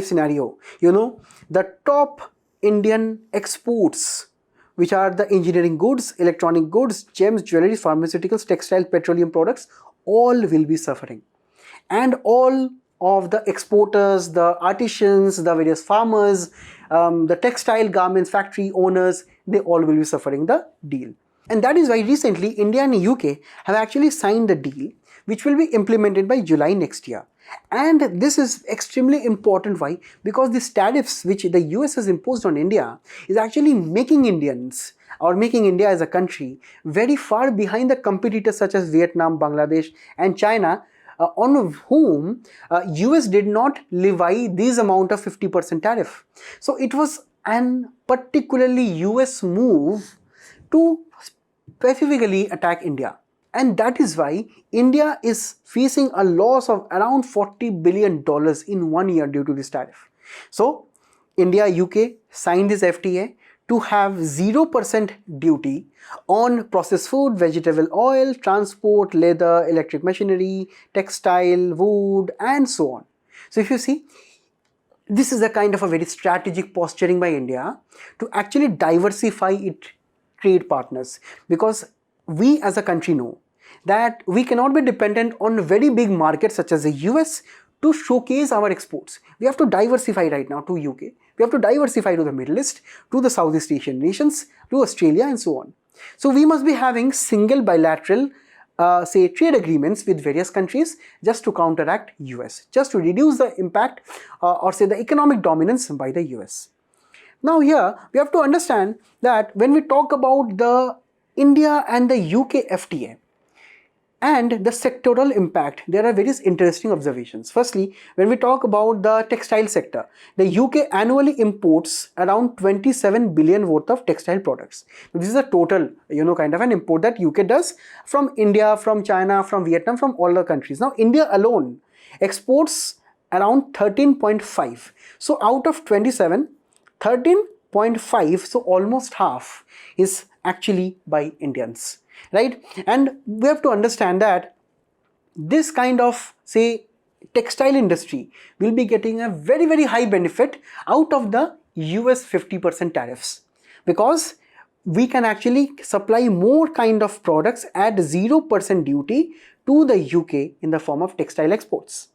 Speaker 1: scenario, you know, the top Indian exports, which are the engineering goods, electronic goods, gems, jewelry, pharmaceuticals, textile, petroleum products, all will be suffering. And all of the exporters, the artisans, the various farmers, the textile garments factory owners, they all will be suffering the deal. And that is why recently India and UK have actually signed a deal which will be implemented by July next year. And this is extremely important. Why? Because these tariffs which the US has imposed on India is actually making Indians, or making India as a country, very far behind the competitors such as Vietnam, Bangladesh and China, on whom US did not levy this amount of 50% tariff. So it was an particularly US move to specifically attack India. And that is why India is facing a loss of around $40 billion in 1 year due to this tariff. So India, UK signed this FTA to have 0% duty on processed food, vegetable oil, transport, leather, electric machinery, textile, wood and so on. So if you see, this is a kind of a very strategic posturing by India to actually diversify its trade partners, because we as a country know that we cannot be dependent on very big markets such as the US to showcase our exports. We have to diversify right now to UK. We have to diversify to the Middle East, to the Southeast Asian nations, to Australia and so on. So we must be having single bilateral say trade agreements with various countries just to counteract US, just to reduce the impact or say the economic dominance by the US. Now here we have to understand that when we talk about the India and the UK FTA and the sectoral impact, there are various interesting observations. Firstly, when we talk about the textile sector, the UK annually imports around 27 billion worth of textile products. This is a total, kind of an import that UK does from India, from China, from Vietnam, from all the countries. Now, India alone exports around 13.5. So, out of 27, 13.5, so almost half is actually by Indians. Right? And we have to understand that this kind of, say, textile industry will be getting a very, very high benefit out of the US 50% tariffs, because we can actually supply more kind of products at 0% duty to the UK in the form of textile exports.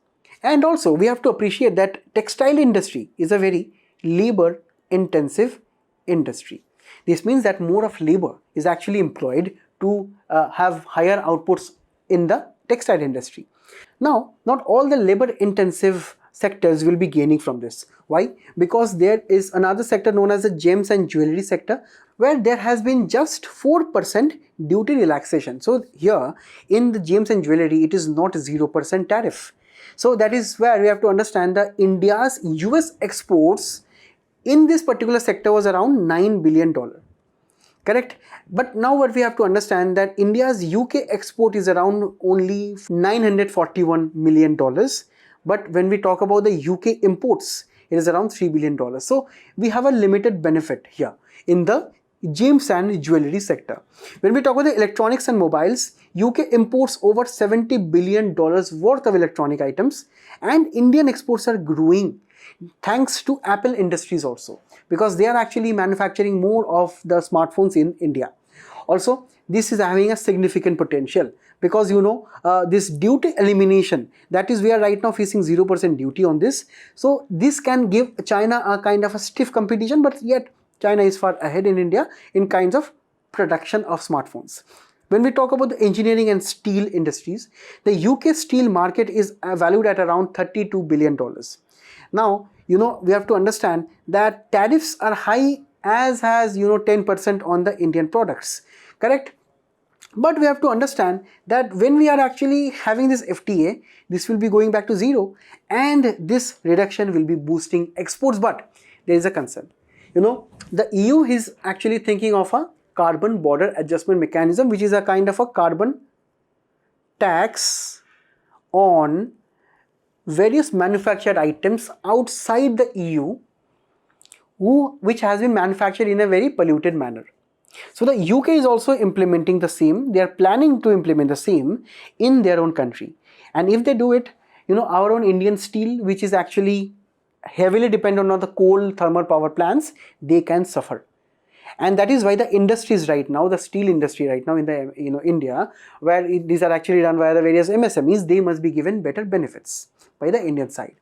Speaker 1: And also we have to appreciate that textile industry is a very labor intensive industry. This means that more of labor is actually employed to have higher outputs in the textile industry. Now, not all the labor intensive sectors will be gaining from this. Why? Because there is another sector known as the gems and jewelry sector, where there has been just 4% duty relaxation. So here in the gems and jewelry, it is not 0% tariff. So that is where we have to understand that India's US exports in this particular sector was around $9 billion. Correct? But now what we have to understand that India's UK export is around only $941 million. But when we talk about the UK imports, it is around $3 billion. So we have a limited benefit here in the gems and jewelry sector. When we talk about the electronics and mobiles, UK imports over $70 billion worth of electronic items, and Indian exports are growing thanks to Apple Industries also, because they are actually manufacturing more of the smartphones in India. Also, this is having a significant potential because this duty elimination, that is, we are right now facing 0% duty on this. So this can give China a kind of a stiff competition, but yet China is far ahead in India in kinds of production of smartphones. When we talk about the engineering and steel industries, the UK steel market is valued at around $32 billion. Now, we have to understand that tariffs are high as has 10% on the Indian products. Correct? But we have to understand that when we are actually having this FTA, this will be going back to zero, and this reduction will be boosting exports. But there is a concern. The EU is actually thinking of a carbon border adjustment mechanism, which is a kind of a carbon tax on various manufactured items outside the EU which has been manufactured in a very polluted manner. So the UK is also implementing the same. They are planning to implement the same in their own country. And if they do it, our own Indian steel, which is actually heavily dependent on the coal thermal power plants, they can suffer. And that is why the industries right now, the steel industry right now in the India, where these are actually run by the various MSMEs, they must be given better benefits by the Indian side.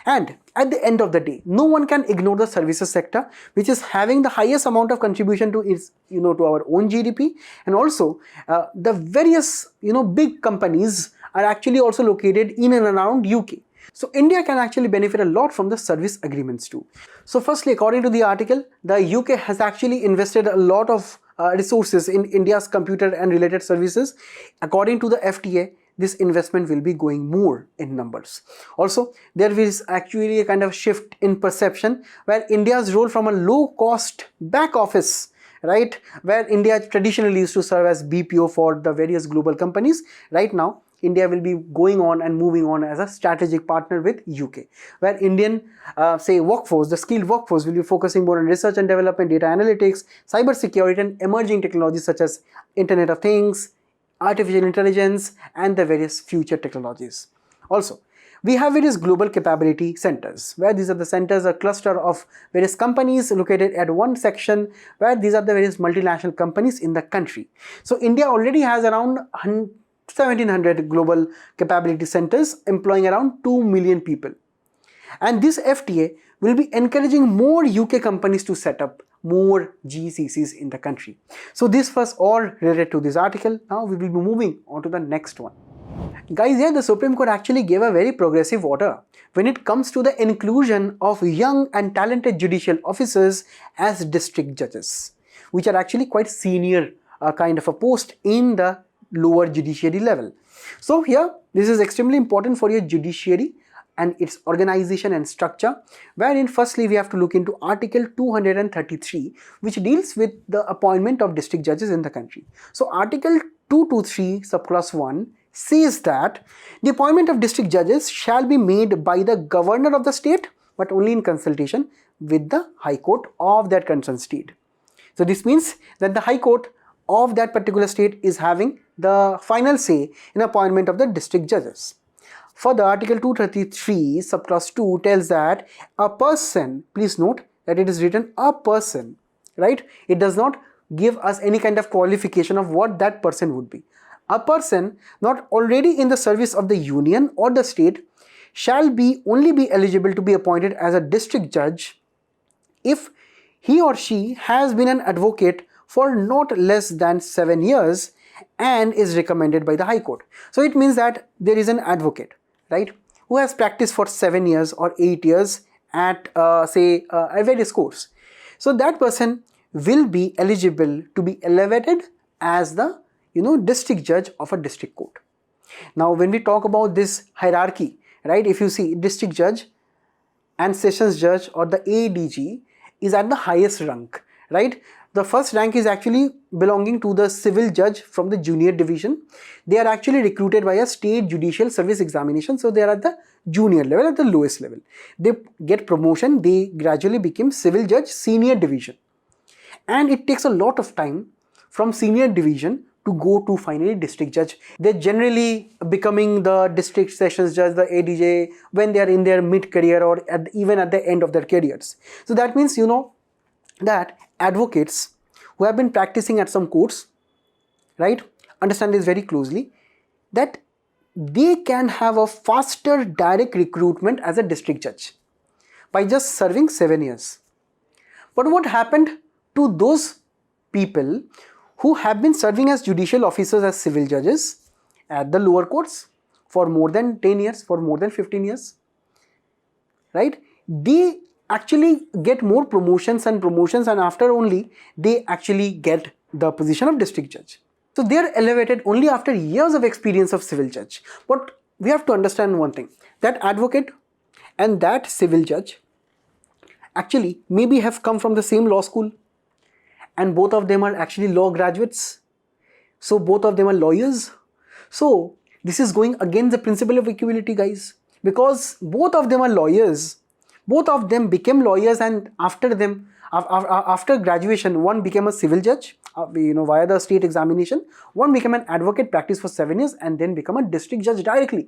Speaker 1: And at the end of the day, no one can ignore the services sector, which is having the highest amount of contribution to its, to our own GDP, and also the various, big companies are actually also located in and around UK. So India can actually benefit a lot from the service agreements too. So firstly, according to the article, the UK has actually invested a lot of resources in India's computer and related services. According to the FTA, this investment will be going more in numbers. Also, there is actually a kind of shift in perception where India's role from a low-cost back office, right, where India traditionally used to serve as BPO for the various global companies, right now India will be going on and moving on as a strategic partner with UK, where Indian say workforce, the skilled workforce will be focusing more on research and development, data analytics, cyber security and emerging technologies such as Internet of Things, artificial intelligence and the various future technologies. Also, we have various global capability centers, where these are the centers, a cluster of various companies located at one section, where these are the various multinational companies in the country. So India already has around 1700 global capability centers employing around 2 million people. And this FTA will be encouraging more UK companies to set up more GCCs in the country. So this was all related to this article. Now we will be moving on to the next one. Guys, here the Supreme Court actually gave a very progressive order when it comes to the inclusion of young and talented judicial officers as district judges, which are actually quite senior kind of a post in the lower judiciary level. So here, this is extremely important for your judiciary and its organization and structure, wherein firstly we have to look into Article 233, which deals with the appointment of district judges in the country. So Article 223 subclause 1 says that the appointment of district judges shall be made by the governor of the state, but only in consultation with the High Court of that concerned state. So this means that the High Court of that particular state is having the final say in appointment of the district judges. Further, Article 233 subclause 2 tells that a person, please note that it is written a person, right? It does not give us any kind of qualification of what that person would be. A person not already in the service of the union or the state shall only be eligible to be appointed as a district judge if he or she has been an advocate for not less than 7 years and is recommended by the High Court. So it means that there is an advocate, right, who has practiced for 7 years or 8 years at a various courts. So that person will be eligible to be elevated as the district judge of a district court. Now when we talk about this hierarchy, right, if you see district judge and sessions judge or the ADG is at the highest rank, right? The first rank is actually belonging to the civil judge from the junior division. They are actually recruited by a state judicial service examination. So they are at the junior level, at the lowest level. They get promotion, they gradually become civil judge senior division. And it takes a lot of time from senior division to go to finally district judge. They're generally becoming the district sessions judge, the ADJ, when they are in their mid-career or even at the end of their careers. So that means, that advocates who have been practicing at some courts, right, understand this very closely, that they can have a faster direct recruitment as a district judge by just serving 7 years. But what happened to those people who have been serving as judicial officers as civil judges at the lower courts for more than 10 years, for more than 15 years, right? They actually get more promotions and after only they actually get the position of district judge. So they are elevated only after years of experience of civil judge. But we have to understand one thing, that advocate and that civil judge actually maybe have come from the same law school and both of them are actually law graduates. So both of them are lawyers. So this is going against the principle of equality, guys, because both of them are lawyers. Both of them became lawyers, and after graduation, one became a civil judge, via the state examination. One became an advocate, practiced for 7 years, and then become a district judge directly.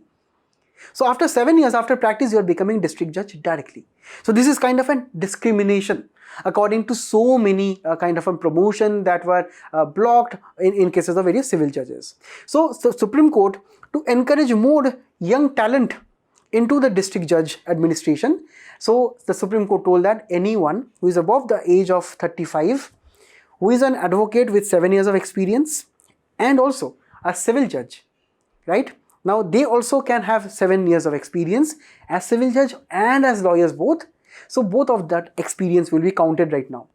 Speaker 1: So after 7 years after practice, you are becoming district judge directly. So this is kind of a discrimination according to so many kind of a promotion that were blocked in cases of various civil judges. So Supreme Court, to encourage more young talent into the district judge administration, so the Supreme Court told that anyone who is above the age of 35, who is an advocate with 7 years of experience and also a civil judge, right, Now they also can have 7 years of experience as civil judge and as lawyers both. So both of that experience will be counted right now.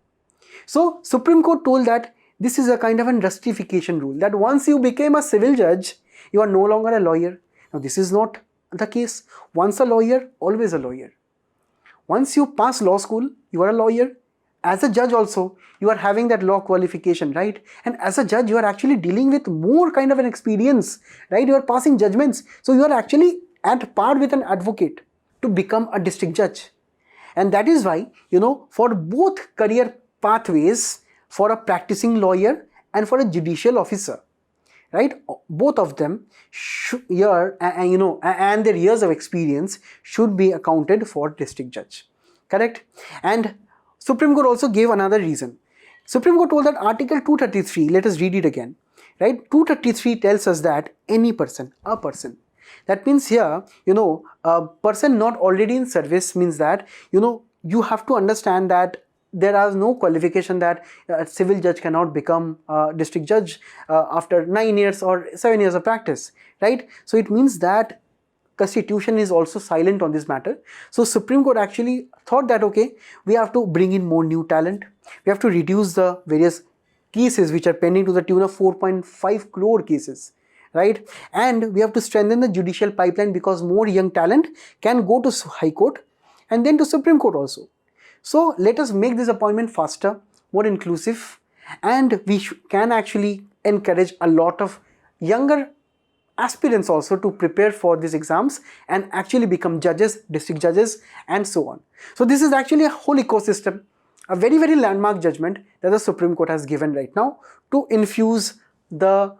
Speaker 1: So Supreme Court told that this is a kind of a justification rule, that once you became a civil judge, you are no longer a lawyer. Now this is not the case. Once a lawyer, always a lawyer. Once you pass law school, you are a lawyer. As a judge also, you are having that law qualification, right? And as a judge, you are actually dealing with more kind of an experience, right? You are passing judgments. So you are actually at par with an advocate to become a district judge. And that is why, for both career pathways, for a practicing lawyer and for a judicial officer, right? Both of them and their years of experience should be accounted for district judge, correct? And Supreme Court also gave another reason. Supreme Court told that Article 233, let us read it again, right? 233 tells us that any person, a person. That means here, a person not already in service means that, you have to understand that there is no qualification that a civil judge cannot become a district judge after 9 years or 7 years of practice, right? So it means that Constitution is also silent on this matter. So Supreme Court actually thought that, okay, we have to bring in more new talent. We have to reduce the various cases which are pending to the tune of 4.5 crore cases, right? And we have to strengthen the judicial pipeline because more young talent can go to High Court and then to Supreme Court also. So let us make this appointment faster, more inclusive, and we can actually encourage a lot of younger aspirants also to prepare for these exams and actually become judges, district judges, and so on. So this is actually a whole ecosystem, a very, very landmark judgment that the Supreme Court has given right now to infuse the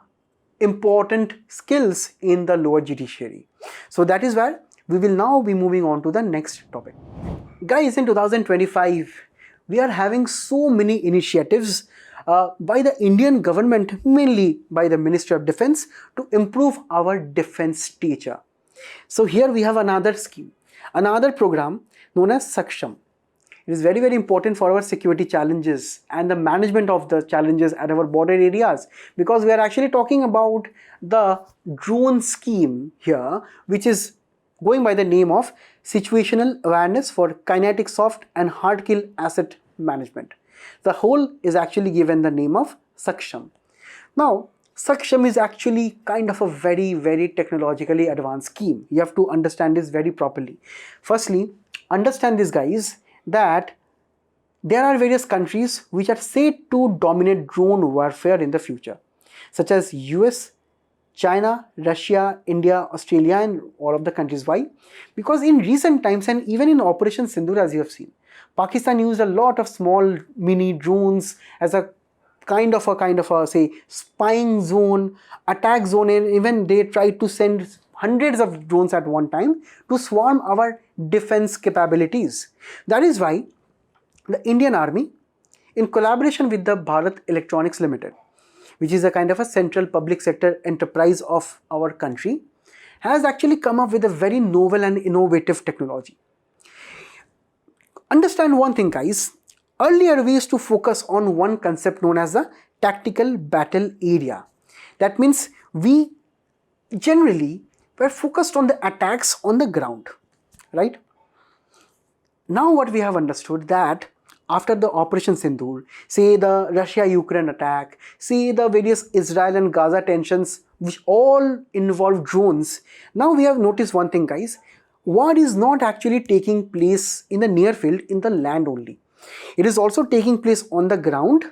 Speaker 1: important skills in the lower judiciary. So that is where we will now be moving on to the next topic. Guys, in 2025, we are having so many initiatives by the Indian government, mainly by the Ministry of Defense, to improve our defense stature. So here we have another scheme, another program known as Saksham. It is very, very important for our security challenges and the management of the challenges at our border areas, because we are actually talking about the drone scheme here, which is going by the name of Situational Awareness for Kinetic Soft and Hard Kill Asset Management. The whole is actually given the name of Saksham. Now, Saksham is actually kind of a very, very technologically advanced scheme. You have to understand this very properly. Firstly, understand this, guys, that there are various countries which are said to dominate drone warfare in the future, such as US, China, Russia, India, Australia, and all of the countries. Why? Because in recent times and even in Operation Sindoor, as you have seen, Pakistan used a lot of small mini drones as a kind of a say spying zone, attack zone, and even they tried to send hundreds of drones at one time to swarm our defense capabilities. That is why the Indian Army, in collaboration with the Bharat Electronics Limited, which is a kind of a central public sector enterprise of our country, has actually come up with a very novel and innovative technology. Understand one thing, guys. Earlier we used to focus on one concept known as the tactical battle area. That means we generally were focused on the attacks on the ground, right? Now what we have understood that after the Operation Sindoor, say the Russia-Ukraine attack, say the various Israel and Gaza tensions which all involve drones, now we have noticed one thing, guys. War is not actually taking place in the near field, in the land only. It is also taking place on the ground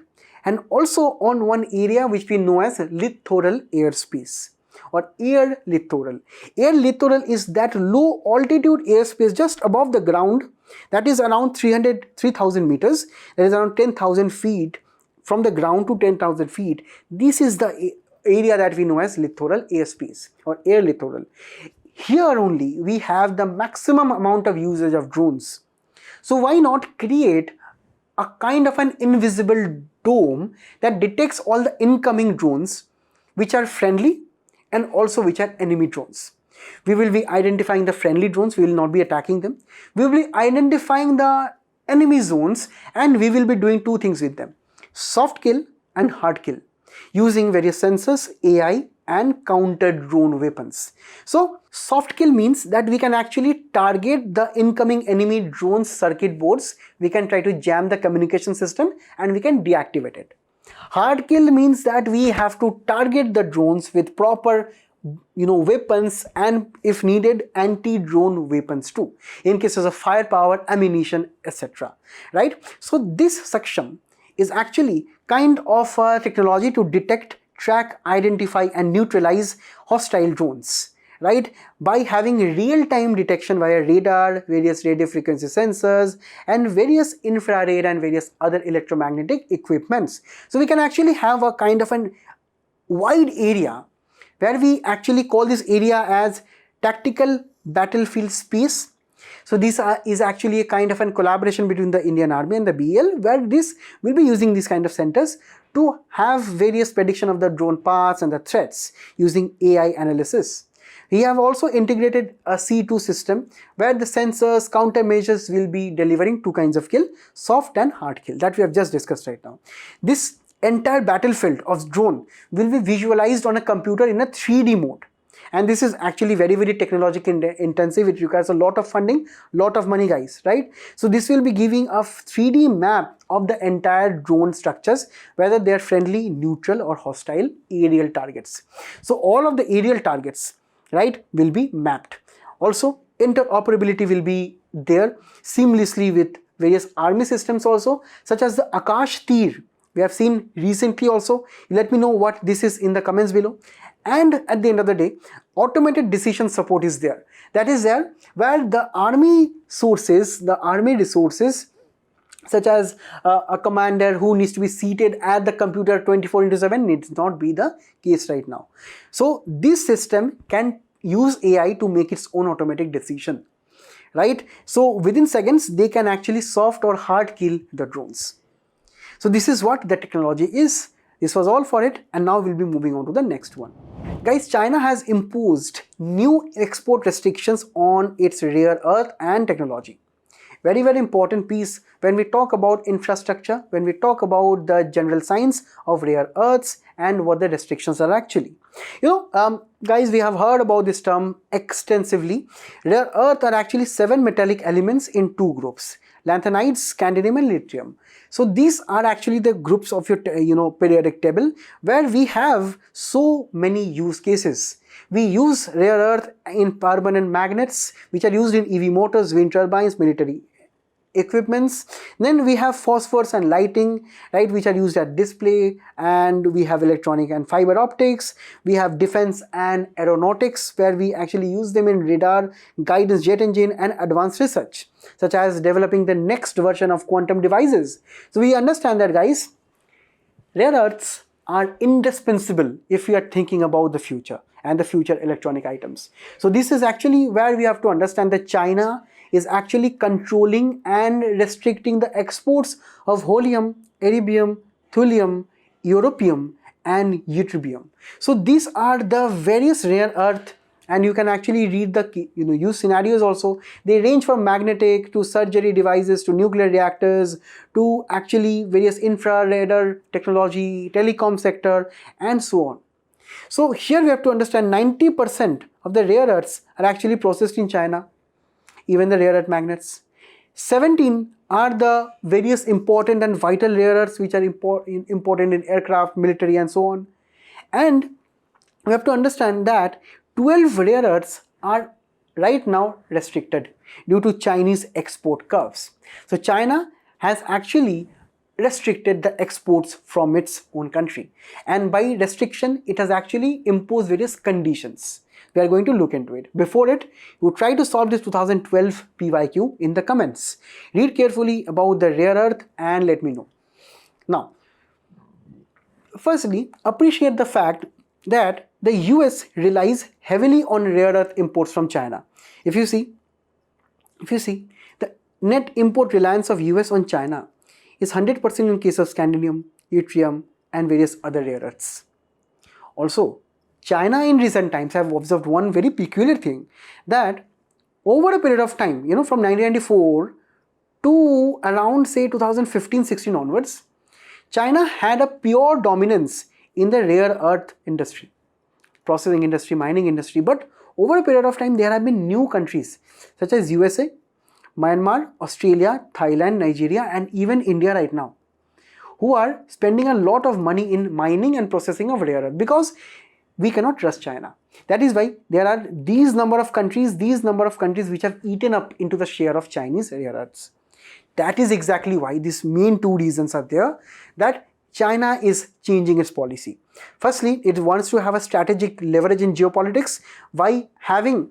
Speaker 1: and also on one area which we know as littoral airspace or air littoral. Air littoral is that low altitude airspace just above the ground, that is around 3,000 meters, that is around 10,000 feet from the ground to 10,000 feet. This is the area that we know as littoral airspace or air littoral. Here only we have the maximum amount of usage of drones. So why not create a kind of an invisible dome that detects all the incoming drones which are friendly and also which are enemy drones. We will be identifying the friendly drones, we will not be attacking them. We will be identifying the enemy zones and we will be doing two things with them: soft kill and hard kill, using various sensors, AI and counter drone weapons. So soft kill means that we can actually target the incoming enemy drone circuit boards, we can try to jam the communication system and we can deactivate it. Hard kill means that we have to target the drones with proper weapons, and if needed anti-drone weapons too, in cases of firepower, ammunition, etc. Right? So this Saksham is actually kind of a technology to detect, track, identify and neutralize hostile drones, right, by having real-time detection via radar, various radio frequency sensors and various infrared and various other electromagnetic equipments. So we can actually have a kind of an wide area where we actually call this area as tactical battlefield space. So this is actually a kind of a collaboration between the Indian Army and the BEL, where this will be using these kind of centers to have various prediction of the drone paths and the threats using AI analysis. We have also integrated a C2 system where the sensors, countermeasures will be delivering two kinds of kill, soft and hard kill, that we have just discussed right now. This entire battlefield of drone will be visualized on a computer in a 3D mode. And this is actually very, very technologically intensive. It requires a lot of funding, lot of money, guys, right? So this will be giving a 3D map of the entire drone structures, whether they are friendly, neutral or hostile aerial targets. So all of the aerial targets, right, will be mapped. Also, interoperability will be there seamlessly with various army systems also, such as the Akash Tir. We have seen recently also. Let me know what this is in the comments below. And at the end of the day, automated decision support is there. That is there where the army sources, the army resources, such as a commander who needs to be seated at the computer 24/7 needs not be the case right now. So this system can use AI to make its own automatic decision, right? So within seconds, they can actually soft or hard kill the drones. So this is what the technology is. This was all for it, and now we'll be moving on to the next one. Guys, China has imposed new export restrictions on its rare earth and technology. Very, very important piece when we talk about infrastructure, when we talk about the general science of rare earths and what the restrictions are actually. Guys, we have heard about this term extensively. Rare earth are actually 7 metallic elements in 2 groups: lanthanides, scandium and lithium. So these are actually the groups of your periodic table where we have so many use cases. We use rare earth in permanent magnets, which are used in EV motors, wind turbines, military equipments. Then we have phosphors and lighting, right, which are used at display, and we have electronic and fiber optics. We have defense and aeronautics, where we actually use them in radar, guidance, jet engine and advanced research, such as developing the next version of quantum devices. So we understand that, guys, rare earths are indispensable if we are thinking about the future and the future electronic items. So this is actually where we have to understand that China is actually controlling and restricting the exports of holmium, erbium, thulium, europium and ytterbium. So these are the various rare earth, and you can actually read the use scenarios also. They range from magnetic to surgery devices to nuclear reactors to actually various infrared technology, telecom sector and so on. So here we have to understand 90% of the rare earths are actually processed in China, even the rare earth magnets. 17 are the various important and vital rare earths which are important in aircraft, military and so on. And we have to understand that 12 rare earths are right now restricted due to Chinese export curves. So China has actually restricted the exports from its own country, and by restriction it has actually imposed various conditions. We are going to look into it. Before it, you try to solve this 2012 PYQ in the comments. Read carefully about the rare earth and let me know. Now, firstly, appreciate the fact that the US relies heavily on rare earth imports from China. If you see, the net import reliance of US on China is 100% in case of scandium, yttrium and various other rare earths. Also, China in recent times have observed one very peculiar thing, that over a period of time, from 1994 to around say 2015-16 onwards, China had a pure dominance in the rare earth industry. processing industry, mining industry. But over a period of time, there have been new countries such as USA, Myanmar, Australia, Thailand, Nigeria, and even India right now, who are spending a lot of money in mining and processing of rare earth, because we cannot trust China. That is why there are these number of countries which have eaten up into the share of Chinese rare earths. That is exactly why these main two reasons are there, that China is changing its policy. Firstly, it wants to have a strategic leverage in geopolitics by having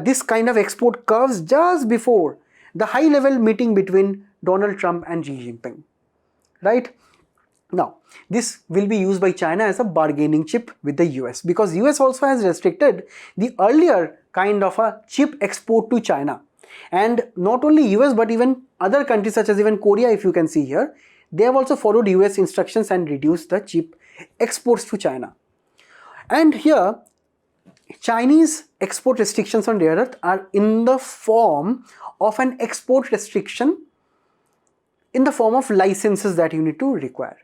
Speaker 1: this kind of export curves just before the high-level meeting between Donald Trump and Xi Jinping, right? Now, this will be used by China as a bargaining chip with the US, because US also has restricted the earlier kind of a chip export to China. And not only US but even other countries such as even Korea, if you can see here, they have also followed US instructions and reduced the chip exports to China. And here, Chinese export restrictions on rare earth are in the form of an export restriction in the form of licenses that you need to require.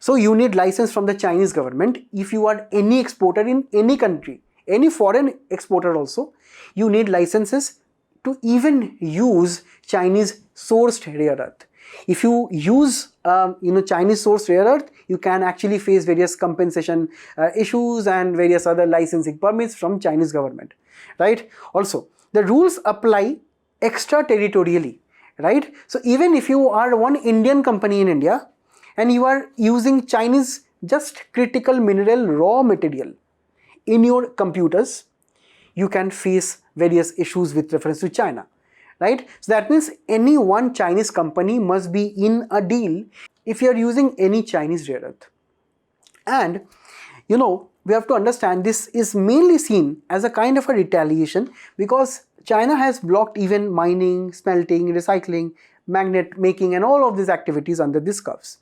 Speaker 1: So you need license from the Chinese government. If you are any exporter in any country, any foreign exporter also, you need licenses to even use Chinese sourced rare earth. If you use Chinese sourced rare earth, you can actually face various compensation issues and various other licensing permits from Chinese government, right? Also, the rules apply extraterritorially, right? So even if you are one Indian company in India and you are using Chinese just critical mineral raw material in your computers, you can face various issues with reference to China, right? So that means any one Chinese company must be in a deal if you are using any Chinese rare earth. And we have to understand this is mainly seen as a kind of a retaliation, because China has blocked even mining, smelting, recycling, magnet making and all of these activities under these curves.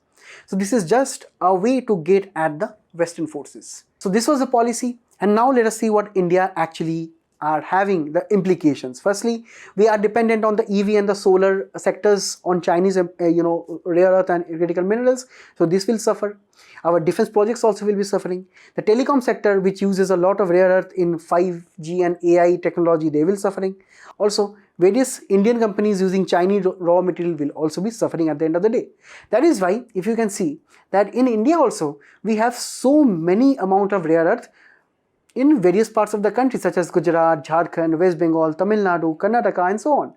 Speaker 1: So this is just a way to get at the Western forces. So this was the policy, and now let us see what India actually are having the implications. Firstly, we are dependent on the EV and the solar sectors on Chinese rare earth and critical minerals, so this will suffer. Our defense projects also will be suffering. The telecom sector, which uses a lot of rare earth in 5G and AI technology, they will suffering. Also, various Indian companies using Chinese raw material will also be suffering at the end of the day. That is why, if you can see that in India also, we have so many amount of rare earth in various parts of the country such as Gujarat, Jharkhand, West Bengal, Tamil Nadu, Karnataka and so on.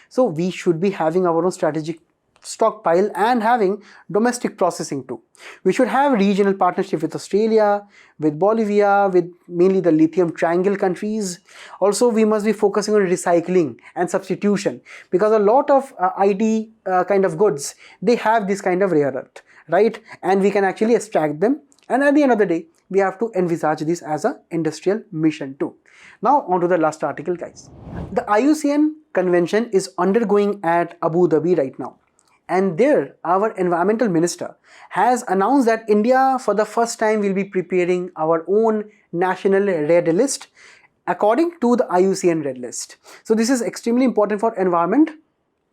Speaker 1: So we should be having our own strategic stockpile and having domestic processing too. We should have regional partnership with Australia, with Bolivia, with mainly the lithium triangle countries. Also, we must be focusing on recycling and substitution, because a lot of IT kind of goods, they have this kind of rare earth, right? And we can actually extract them. And at the end of the day, we have to envisage this as an industrial mission too. Now on to the last article, guys. The IUCN convention is undergoing at Abu Dhabi right now. And there, our environmental minister has announced that India for the first time will be preparing our own national red list according to the IUCN red list. So this is extremely important for environment,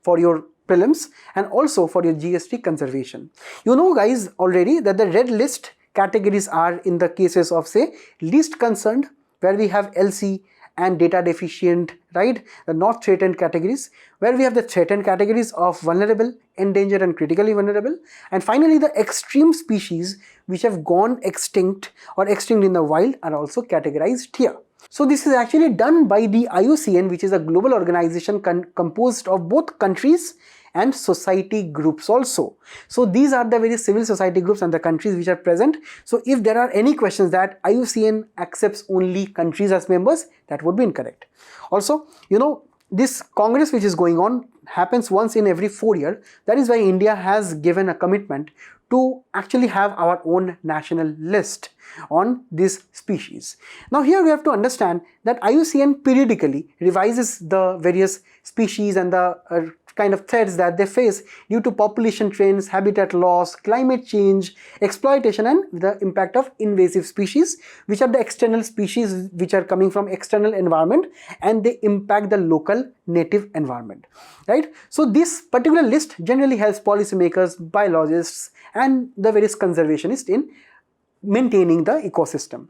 Speaker 1: for your prelims and also for your GST conservation. You know guys already that the red list categories are in the cases of say least concerned, where we have LC, and data deficient, right? The not threatened categories, where we have the threatened categories of vulnerable, endangered and critically vulnerable, and finally the extreme species which have gone extinct or extinct in the wild are also categorized here. So this is actually done by the IUCN, which is a global organization composed of both countries and society groups also. So these are the various civil society groups and the countries which are present. So if there are any questions that IUCN accepts only countries as members, that would be incorrect. Also, this Congress which is going on happens once in every 4 years. That is why India has given a commitment to actually have our own national list on this species. Now here we have to understand that IUCN periodically revises the various species and the kind of threats that they face due to population trends, habitat loss, climate change, exploitation and the impact of invasive species, which are the external species which are coming from external environment and they impact the local native environment, right? So this particular list generally helps policymakers, biologists and the various conservationists in maintaining the ecosystem.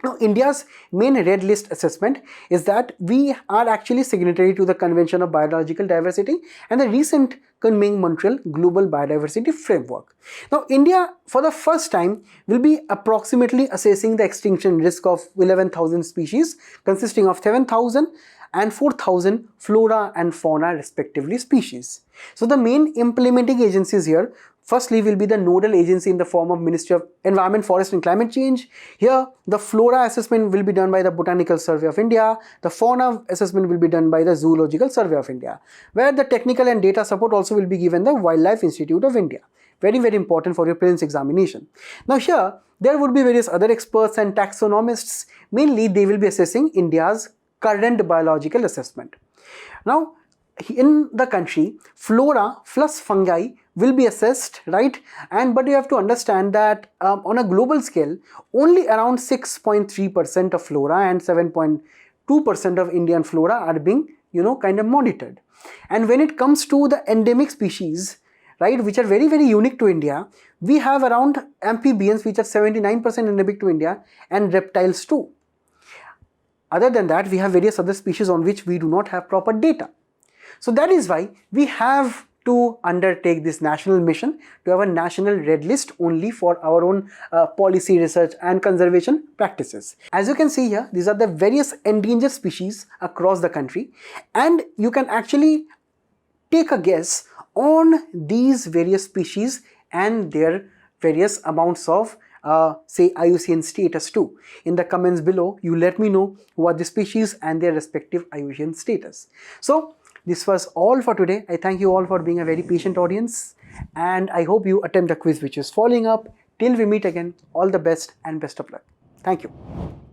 Speaker 1: Now, India's main red list assessment is that we are actually signatory to the Convention of Biological Diversity and the recent Kunming-Montreal Global Biodiversity Framework. Now, India, for the first time, will be approximately assessing the extinction risk of 11,000 species, consisting of 7,000 and 4,000 flora and fauna respectively species. So the main implementing agencies here, firstly, will be the nodal agency in the form of Ministry of Environment, Forest and Climate Change. Here, the flora assessment will be done by the Botanical Survey of India. The fauna assessment will be done by the Zoological Survey of India, where the technical and data support also will be given the Wildlife Institute of India. Very, very important for your prelims examination. Now here, there would be various other experts and taxonomists. Mainly, they will be assessing India's current biological assessment. Now, in the country, flora plus fungi will be assessed, right? But you have to understand that on a global scale, only around 6.3% of flora and 7.2% of Indian flora are being, kind of monitored. And when it comes to the endemic species, right, which are very, very unique to India, we have around amphibians, which are 79% endemic to India, and reptiles too. Other than that, we have various other species on which we do not have proper data. So that is why we have to undertake this national mission to have a national red list only for our own policy research and conservation practices. As you can see here, these are the various endangered species across the country, and you can actually take a guess on these various species and their various amounts of say IUCN status too. In the comments below, you let me know what the species and their respective IUCN status. So this was all for today. I thank you all for being a very patient audience, and I hope you attempt the quiz which is following up. Till we meet again, all the best and best of luck. Thank you.